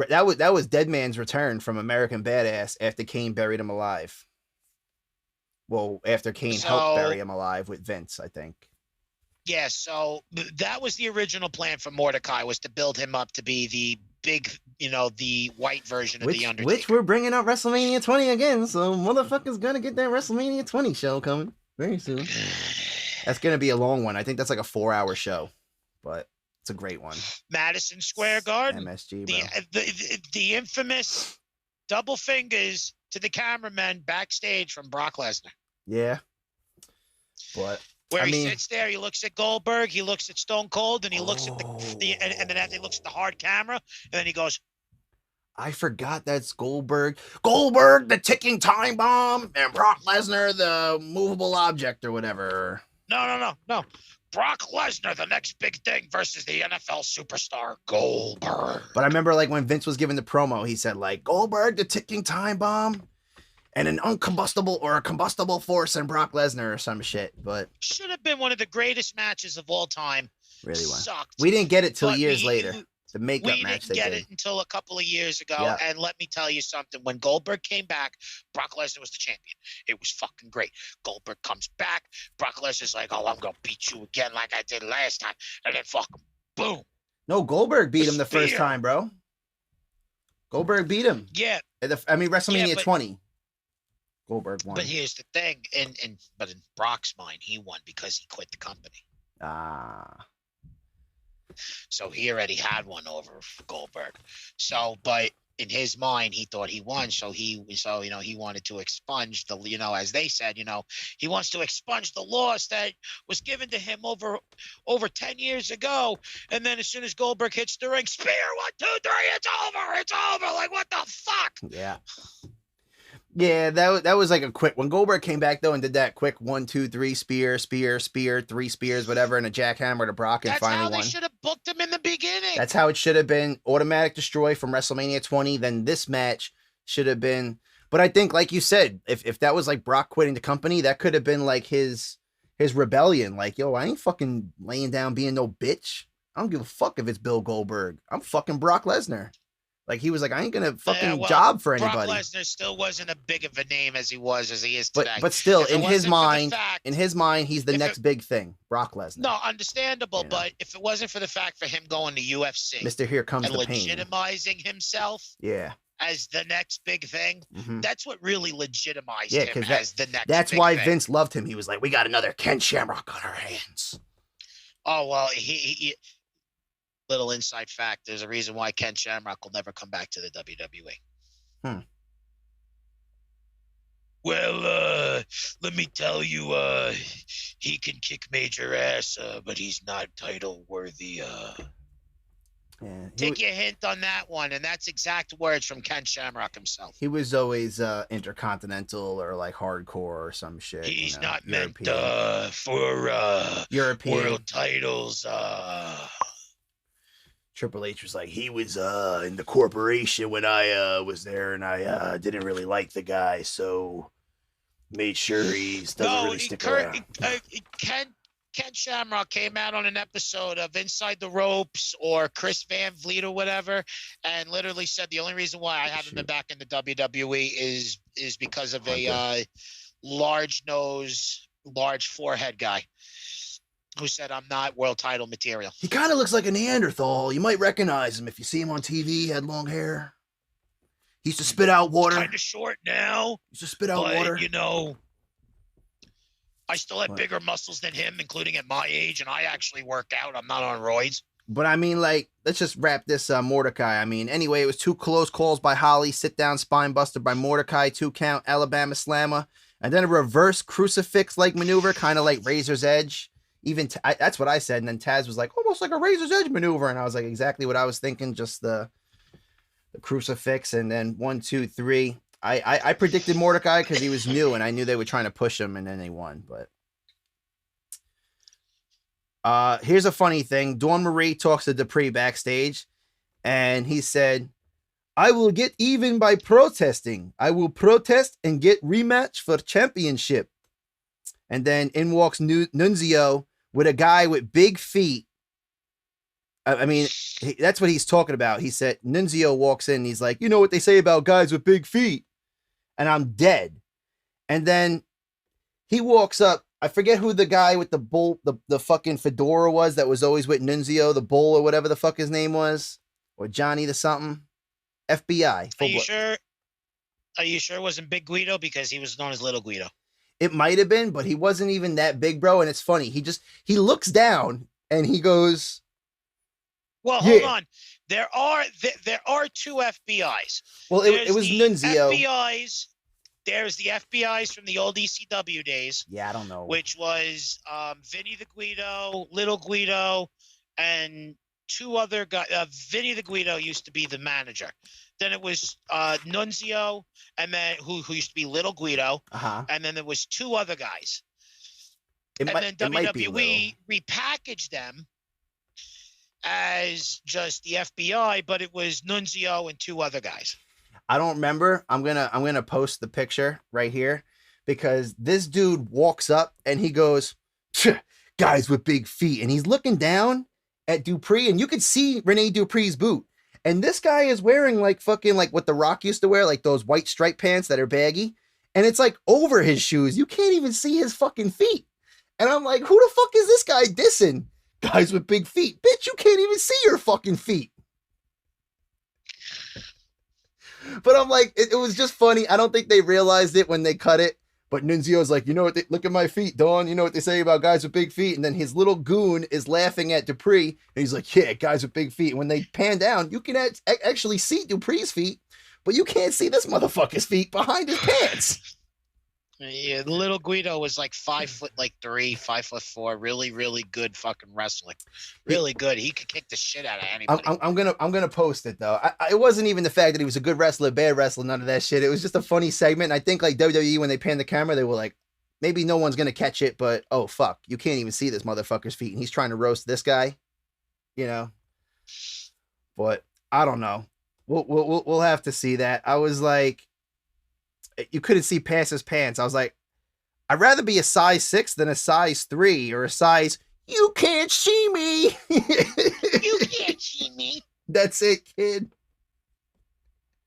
that was Dead Man's return from American Badass after Kane buried him alive. Well, after Kane helped bury him alive with Vince, I think. Yeah, so that was the original plan for Mordecai, was to build him up to be the big, the white version of the Undertaker. Which we're bringing up WrestleMania 20 again, so motherfuckers gonna get that WrestleMania 20 show coming very soon. That's gonna be a long one. I think that's like a 4-hour show, but it's a great one. Madison Square Garden. MSG, bro. The infamous double fingers to the cameraman backstage from Brock Lesnar. Yeah. But where he sits there, he looks at Goldberg, he looks at Stone Cold, and he looks at and then he looks at the hard camera, and then he goes, I forgot that's Goldberg. Goldberg, the ticking time bomb, and Brock Lesnar, the movable object or whatever. No. Brock Lesnar, the next big thing versus the NFL superstar Goldberg. But I remember when Vince was giving the promo, he said Goldberg, the ticking time bomb, and an uncombustible or a combustible force and Brock Lesnar or some shit. But should have been one of the greatest matches of all time. Really was. Sucked. We didn't get it till years later. The makeup match we didn't get it until a couple of years ago. Yep. And let me tell you something. When Goldberg came back, Brock Lesnar was the champion. It was fucking great. Goldberg comes back. Brock Lesnar's like, I'm going to beat you again like I did last time. And then fucking boom. No, Goldberg beat him the first time, bro. Goldberg beat him. Yeah. WrestleMania 20. Goldberg won. But here's the thing. But in Brock's mind, he won because he quit the company. So he already had one over Goldberg. So, but in his mind, he thought he won. So he wanted to expunge the, as they said, he wants to expunge the loss that was given to him over 10 years ago. And then as soon as Goldberg hits the ring, spear, 1, 2, 3, it's over. Like, what the fuck? Yeah. Yeah, that was like a quick. When Goldberg came back though and did that quick 1, 2, 3 spear, 3 spears, whatever, and a jackhammer to Brock and finally won. That's how they should have booked him in the beginning. That's how it should have been. Automatic destroy from WrestleMania 20. Then this match should have been. But I think, like you said, if that was like Brock quitting the company, that could have been like his rebellion. Like, yo, I ain't fucking laying down being no bitch. I don't give a fuck if it's Bill Goldberg. I'm fucking Brock Lesnar. Like, he was like, I ain't gonna fucking job for anybody. Brock Lesnar still wasn't as big of a name as he is today. But still, in his mind, he's the next big thing, Brock Lesnar. No, understandable. But if it wasn't for the fact for him going to UFC, Mr. Here Comes and the Pain, legitimizing himself, as the next big thing, that's what really legitimized him as the next. That's why thing. Vince loved him. He was like, we got another Ken Shamrock on our hands. Oh well, he little inside fact, there's a reason why Ken Shamrock will never come back to the WWE. Well, let me tell you, he can kick major ass, but he's not title worthy. Yeah, Take your hint on that one, and that's exact words from Ken Shamrock himself. he was always intercontinental or like hardcore or some shit. He's you know, not European. meant for European. world titles. Triple H was like, he was in the corporation when I was there, and I didn't really like the guy, so made sure he doesn't really stick around. Ken Shamrock came out on an episode of Inside the Ropes or Chris Van Vliet or whatever, and literally said the only reason why I haven't been back in the WWE is because of a large nose, large forehead guy who said I'm not world title material. He kind of looks like a Neanderthal. You might recognize him if you see him on TV. He had long hair. He used to spit out water. Kind of short now. He used to spit out water. You know, I still have bigger muscles than him, including at my age, and I actually work out. I'm not on roids. But I mean, like, let's just wrap this Mordecai. I mean, anyway, it was 2 close calls by Holly, sit down spine buster by Mordecai, 2 count Alabama slammer, and then a reverse crucifix-like maneuver, kind of like Razor's Edge. Even that's what I said, and then Taz was like, almost like a Razor's Edge maneuver, and I was like, exactly what I was thinking, just the crucifix, and then 1, 2, 3. I predicted Mordecai because he was new, and I knew they were trying to push him, and then they won. But here's a funny thing. Dawn Marie talks to Dupree backstage, and he said, I will get even by protesting. I will protest and get rematch for championship. And then in walks Nunzio with a guy with big feet. I mean, that's what he's talking about. He said, Nunzio walks in, and he's like, you know what they say about guys with big feet? And I'm dead. And then he walks up. I forget who the guy with the bull, the fucking fedora was that was always with Nunzio, the bull or whatever the fuck his name was. Or Johnny the something. FBI. Are you sure? Are you sure it wasn't Big Guido? Because he was known as Little Guido. It might have been, but he wasn't even that big, bro. And it's funny. He looks down and he goes, well, hold on. There are 2 FBI's. Well, it was Nunzio. FBI's. There's the FBI's from the old ECW days. Yeah, I don't know. Which was Vinny the Guido, Little Guido, and 2 other guys. Vinny the Guido used to be the manager. Then it was Nunzio, and then who used to be Little Guido. And then there was 2 other guys. Then WWE repackaged them as just the FBI, but it was Nunzio and 2 other guys. I don't remember. I'm gonna post the picture right here because this dude walks up and he goes, guys with big feet, and he's looking down at Dupree, and you could see Rene Dupree's boot. And this guy is wearing like fucking like what The Rock used to wear, like those white striped pants that are baggy, and it's like over his shoes. You can't even see his fucking feet. And I'm like, who the fuck is this guy dissing? Guys with big feet. Bitch, you can't even see your fucking feet. But I'm like, it was just funny. I don't think they realized it when they cut it. But Nunzio's like, you know what? Look at my feet, Dawn. You know what they say about guys with big feet? And then his little goon is laughing at Dupree. And he's like, yeah, guys with big feet. And when they pan down, you can actually see Dupree's feet. But you can't see this motherfucker's feet behind his pants. Yeah, Little Guido was like 5'3", 5'4", really, really good fucking wrestling. Really good. He could kick the shit out of anybody. I'm gonna post it though. It wasn't even the fact that he was a good wrestler, bad wrestler, none of that shit. It was just a funny segment. And I think like WWE, when they panned the camera, they were like, maybe no one's gonna catch it, but oh fuck, you can't even see this motherfucker's feet, and he's trying to roast this guy, you know. But I don't know. We'll have to see that. I was like, you couldn't see past his pants. I was like, I'd rather be a size 6 than a size 3 or a size, you can't see me. You can't see me. That's it, kid.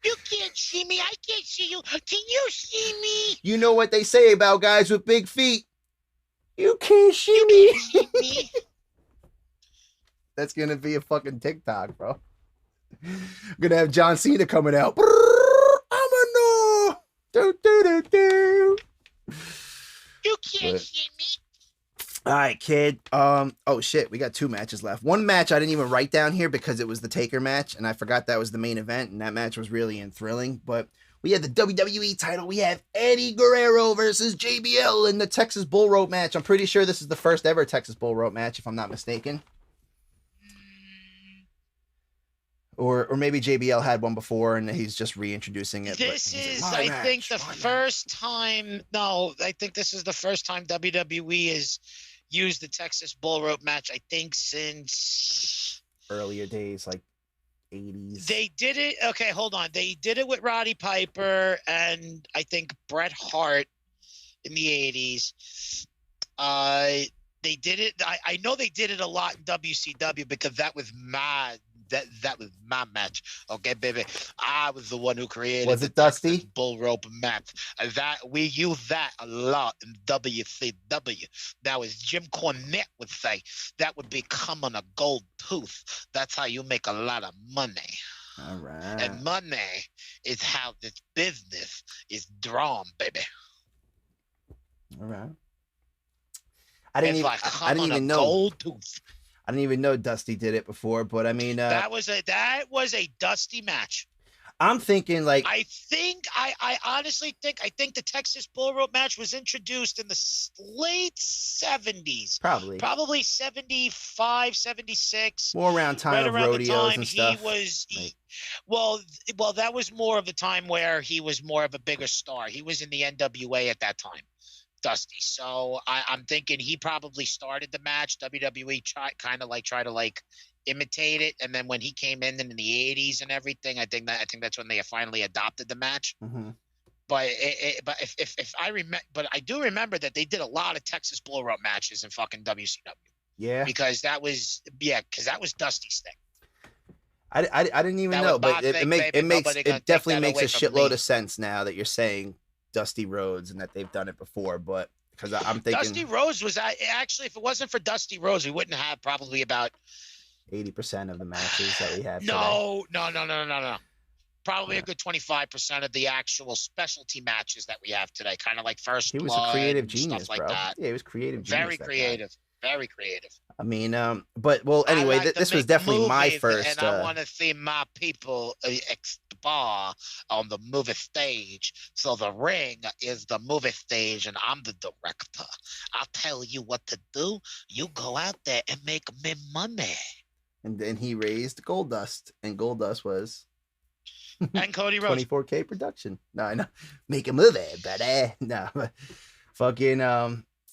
You can't see me. I can't see you. Can you see me? You know what they say about guys with big feet. You can't see me. You can't see me. That's going to be a fucking TikTok, bro. I'm going to have John Cena coming out. I'm a no. Do, do, do, do. You can't see me. All right, kid. Oh shit, we got 2 matches left. One match I didn't even write down here because it was the Taker match, and I forgot that was the main event, and that match was really thrilling. But We have the WWE title. We have Eddie Guerrero versus JBL in the Texas Bullrope match. I'm pretty sure this is the first ever Texas Bullrope match, if I'm not mistaken. Or maybe JBL had one before and he's just reintroducing it. This is, I think, the first time. No, I think this is the first time WWE has used the Texas Bullrope match. I think since earlier days, like 80s. They did it. Okay, hold on. They did it with Roddy Piper and I think Bret Hart in the 80s. They did it. I know they did it a lot in WCW because that was my match. Okay, baby. I was the one who created. Was it Dusty? Bullrope match. That we use that a lot in WCW. Now, as Jim Cornette would say, that would be coming a gold tooth. That's how you make a lot of money. All right. And money is how this business is drawn, baby. All right. I didn't even know. Gold tooth. I didn't even know Dusty did it before, but I mean, that was a Dusty match. I'm thinking like I honestly think the Texas Bullrope match was introduced in the late 70s. Probably 75, 76. More around time of rodeos and stuff. Well, that was more of the time where he was more of a bigger star. He was in the NWA at that time. Dusty. So I'm thinking he probably started the match. WWE tried to imitate it, and then when he came in the 80s and everything, I think that's when they finally adopted the match. Mm-hmm. But if I remember, but I do remember that they did a lot of Texas Bullrope matches in fucking WCW. Yeah, because that was Dusty's thing. I didn't even know, but it definitely makes a shitload of sense now that you're saying Dusty Rhodes and that they've done it before, but because I'm thinking Dusty Rhodes was actually, if it wasn't for Dusty Rhodes, we wouldn't have probably about 80% of the matches that we have. No. Probably a good 25% of the actual specialty matches that we have today. Kind of like First Blood. He was a creative genius, stuff like bro. that. Yeah, he was creative genius. Very creative. Very creative. I mean, but anyway, this was definitely my first. And I want to see my people spar on the movie stage. So the ring is the movie stage, and I'm the director. I'll tell you what to do. You go out there and make me money. And then he raised Goldust, and Goldust was. And Cody Rhodes. 24K production. No, I know. Make a movie, but no, fucking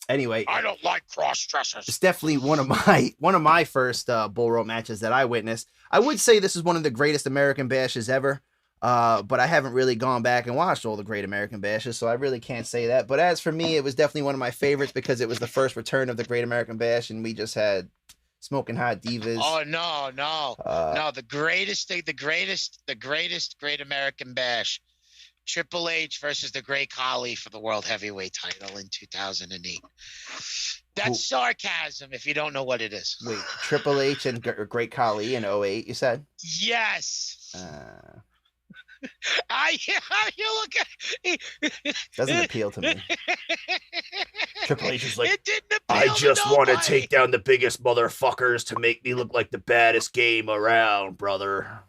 Anyway, I don't like cross dressers. It's definitely one of my first Bullrope matches that I witnessed. I would say this is one of the greatest American bashes ever, but I haven't really gone back and watched all the great American bashes, so I really can't say that. But as for me, it was definitely one of my favorites because it was the first return of the Great American Bash, and we just had smoking hot divas. Oh no, the greatest Great American Bash. Triple H versus the Great Khali for the World Heavyweight title in 2008. That's sarcasm if you don't know what it is. Wait, Triple H and Great Khali in 08, you said? Yes. You look at doesn't appeal to me. Triple H is like, I just want to take down the biggest motherfuckers to make me look like the baddest game around, brother.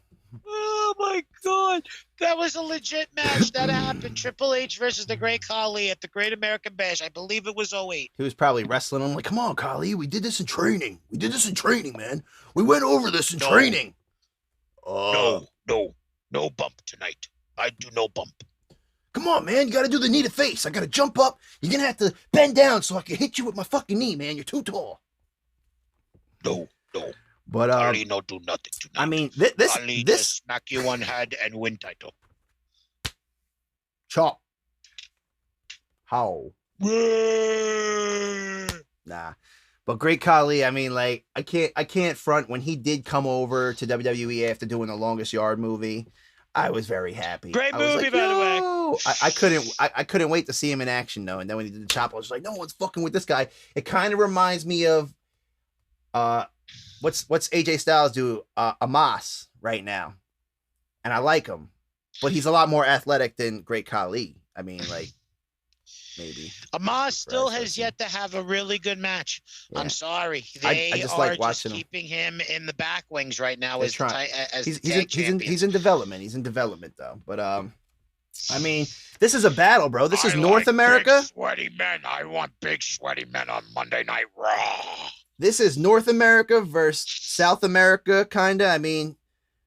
Oh my God, that was a legit match that happened. Triple H versus the Great Khali at the Great American Bash. I believe it was 08. He was probably wrestling him like, come on, Khali, we did this in training. Man. We went over this in training. No bump tonight. I do no bump. Come on, man, you gotta do the knee to face. I gotta jump up. You're gonna have to bend down so I can hit you with my fucking knee, man. You're too tall. No. But Ali no do nothing tonight. I mean, Ali just smack you on head and win title. Chop. How? Nah. But Great Khali, I mean, like, I can't front when he did come over to WWE after doing the Longest Yard movie. I was very happy. Great movie, by the way. I couldn't wait to see him in action though. And then when he did the chop, I was like, no one's fucking with this guy. It kind of reminds me of what's AJ Styles do? Haas right now. And I like him. But he's a lot more athletic than Great Khali. I mean, like, maybe. Haas still has yet to have a really good match. Yeah. I'm sorry. They I just are like watching just keeping him in the back wings right now. He's in development. He's in development though. But I mean, this is a battle, bro. This is I North like America. Big sweaty men. I want big sweaty men on Monday Night Raw. This is North America versus South America, kind of. I mean,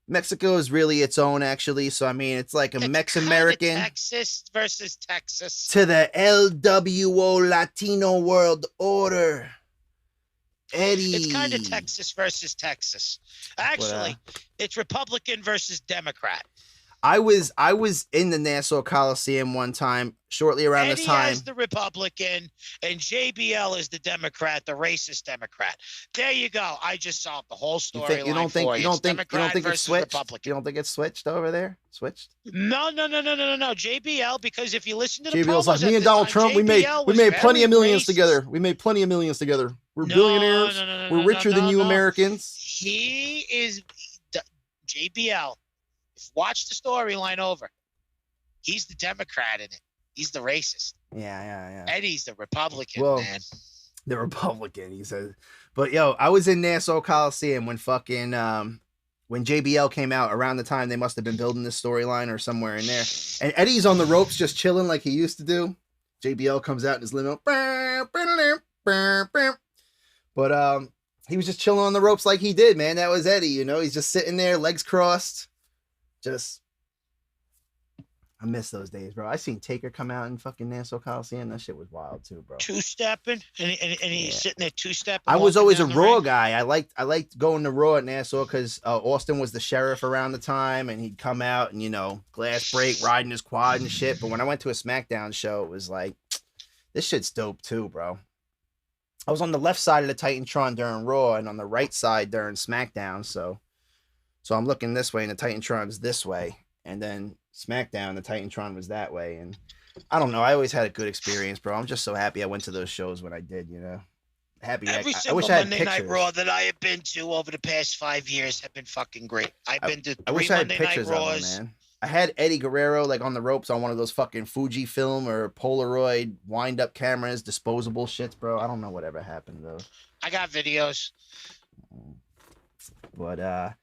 Mexico is really its own, actually. So, I mean, it's like a Mex-American. Texas versus Texas. To the LWO Latino World Order. Eddie. It's kind of Texas versus Texas. Actually, it's Republican versus Democrat. I was in the Nassau Coliseum one time, shortly around this time. Eddie is the Republican, and JBL is the Democrat, the racist Democrat. There you go. I just solved the whole story. You don't think it's switched? You don't think it's switched over there? Switched? No. JBL, because if you listen to the JBL's like, promos me and Donald Trump, we made plenty of millions together. We made plenty of millions together. We're billionaires. We're richer than you Americans. He is JBL. Watch the storyline over. He's the Democrat in it. He's the racist. Yeah. Eddie's the Republican, man. The Republican, he says. But yo, I was in Nassau Coliseum when fucking when JBL came out, around the time they must have been building this storyline or somewhere in there. And Eddie's on the ropes just chilling like he used to do. JBL comes out in his limo. But he was just chilling on the ropes like he did, man. That was Eddie, you know. He's just sitting there, legs crossed. I miss those days, bro. I seen Taker come out in fucking Nassau Coliseum. That shit was wild too, bro. Two-stepping, and he's sitting there two-stepping. I was always a Raw guy. I liked going to Raw at Nassau because Austin was the sheriff around the time, and he'd come out and, you know, glass break, riding his quad and shit. But when I went to a SmackDown show, it was like, this shit's dope too, bro. I was on the left side of the Titantron during Raw and on the right side during SmackDown, so I'm looking this way and the Titantron's this way. And then SmackDown, the Titantron was that way. And I don't know. I always had a good experience, bro. I'm just so happy I went to those shows when I did, you know. Happy. Every I single wish I had Monday Night pictures. Raw that I have been to over the past 5 years have been fucking great. I've been to I three wish I had Monday Night pictures of them, Raws. man. I had Eddie Guerrero like on the ropes on one of those fucking Fujifilm or Polaroid wind-up cameras, disposable shits, bro. I don't know whatever happened, though. I got videos. But,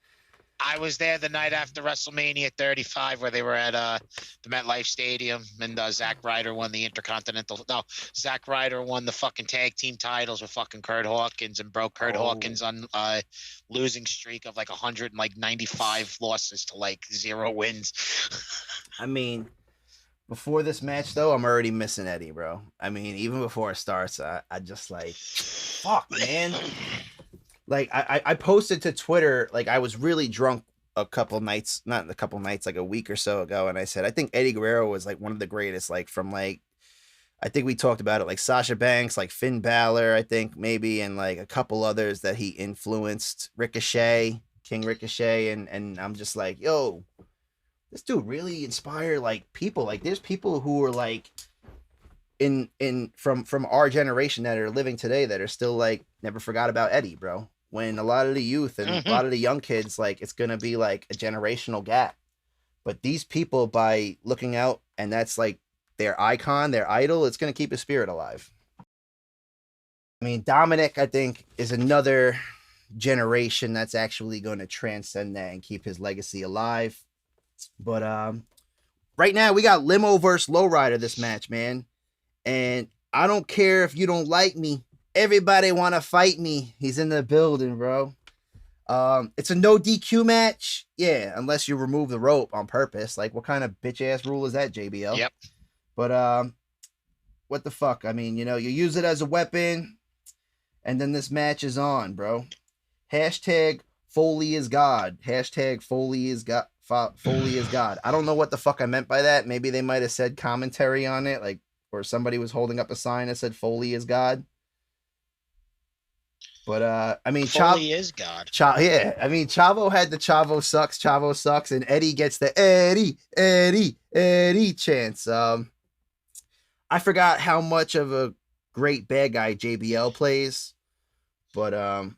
I was there the night after WrestleMania 35 where they were at the MetLife Stadium, and Zack Ryder won the Zack Ryder won the fucking tag team titles with fucking Kurt Hawkins and broke Kurt Hawkins on losing streak of like 195 losses to like 0 wins. I mean, before this match, though, I'm already missing Eddie, bro. I mean, even before it starts, I just like, fuck, man. Like, I posted to Twitter, like, I was really drunk like a week or so ago, and I said, I think Eddie Guerrero was, like, one of the greatest, like, from, like, I think we talked about it, like, Sasha Banks, like, Finn Balor, I think, maybe, and, like, a couple others that he influenced, King Ricochet, and I'm just like, yo, this dude really inspired, like, people. Like, there's people who are, like, from our generation that are living today that are still, like, never forgot about Eddie, bro. When a lot of the youth and a lot of the young kids, like, it's going to be like a generational gap. But these people, by looking out, and that's like their icon, their idol, it's going to keep his spirit alive. I mean, Dominic, I think, is another generation that's actually going to transcend that and keep his legacy alive. But right now, we got Limo versus Lowrider this match, man. And I don't care if you don't like me. Everybody want to fight me. He's in the building, bro. It's a no DQ match. Yeah, unless you remove the rope on purpose. Like, what kind of bitch-ass rule is that, JBL? Yep. But, what the fuck? I mean, you know, you use it as a weapon, and then this match is on, bro. Hashtag Foley is God. Hashtag Foley is God. Foley is God. I don't know what the fuck I meant by that. Maybe they might have said commentary on it, like, or somebody was holding up a sign that said Foley is God. But, I mean, Foley is God. Yeah, I mean, Chavo had the Chavo sucks, and Eddie gets the Eddie chance. I forgot how much of a great bad guy JBL plays, but,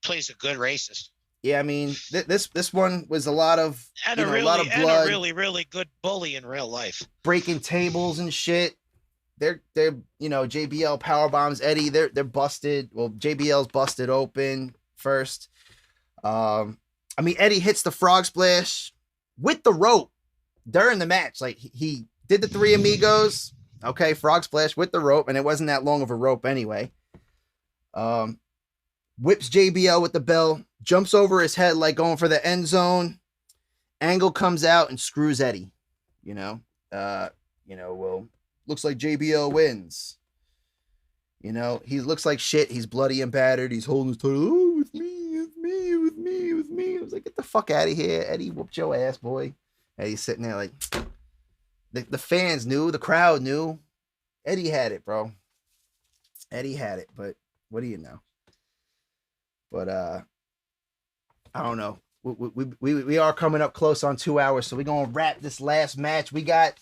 plays a good racist. Yeah, I mean, this one was a lot of, and a lot of blood. And a really, really good bully in real life. Breaking tables and shit. They're you know, JBL power bombs Eddie. They're busted. Well, JBL's busted open first. I mean, Eddie hits the frog splash with the rope. during the match, like he did the three amigos, okay, frog splash with the rope, and it wasn't that long of a rope anyway. Whips JBL with the bell, jumps over his head like going for the end zone. Angle comes out and screws Eddie. Well, looks like JBL wins. He looks like shit. He's bloody and battered. He's holding his title. Oh, with me. I was like, get the fuck out of here. Eddie whooped your ass, boy. Eddie's sitting there like, the fans knew, the crowd knew. Eddie had it, bro. Eddie had it, but what do you know? But I don't know. We are coming up close on 2 hours, so we're gonna wrap this last match. We got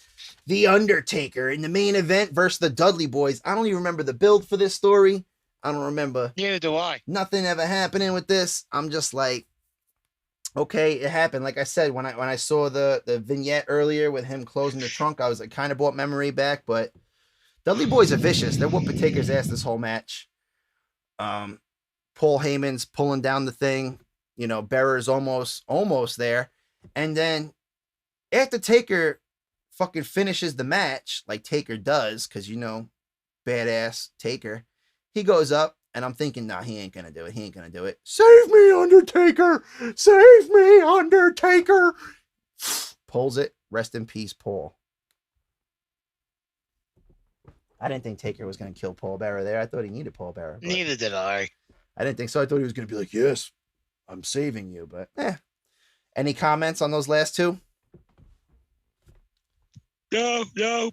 the Undertaker in the main event versus the Dudley Boys. I don't even remember the build for this story. I don't remember. Neither do I. Nothing ever happening with this. I'm just like, okay, it happened. Like I said, when I saw the vignette earlier with him closing the trunk, I was like, kind of brought memory back. But Dudley Boys are vicious. They're whooping Taker's ass this whole match. Paul Heyman's pulling down the thing. Berer's almost there. And then after Taker fucking finishes the match, like Taker does, because badass Taker, he goes up, and I'm thinking, nah, he ain't gonna do it. Save me, Undertaker! Save me, Undertaker! Pulls it. Rest in peace, Paul. I didn't think Taker was gonna kill Paul Berer there. I thought he needed Paul Berer. Neither did I. I didn't think so. I thought he was gonna be like, yes, I'm saving you, but Any comments on those last two? No.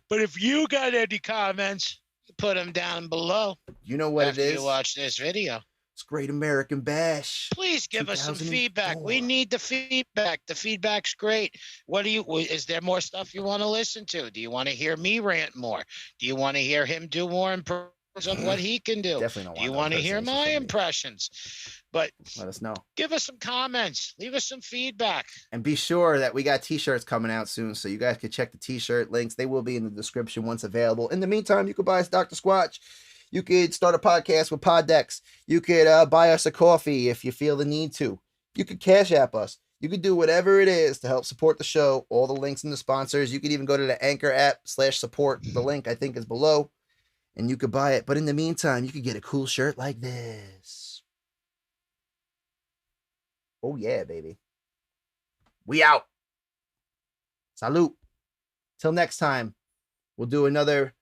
But if you got any comments, put them down below. You know what after it is? You watch this video. It's Great American Bash. Please give us some feedback. We need the feedback. The feedback's great. Is there more stuff you want to listen to? Do you want to hear me rant more? Do you want to hear him do more impressions of what he can do? Definitely don't. Do you want to hear my impressions? But let us know. Give us some comments. Leave us some feedback. And be sure that we got t-shirts coming out soon, so you guys can check the t-shirt links. They will be in the description once available. In the meantime, you could buy us Dr. Squatch. You could start a podcast with PodDecks. You could buy us a coffee if you feel the need to. You could Cash App us. You could do whatever it is to help support the show. All the links and the sponsors. You could even go to the Anchor app /support. The link, I think, is below. And you could buy it. But in the meantime, you could get a cool shirt like this. Oh, yeah, baby. We out. Salute. Till next time, we'll do another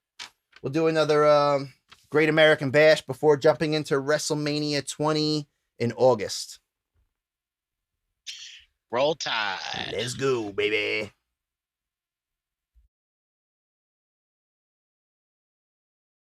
Great American Bash before jumping into WrestleMania 20 in August. Roll Tide. Let's go, baby.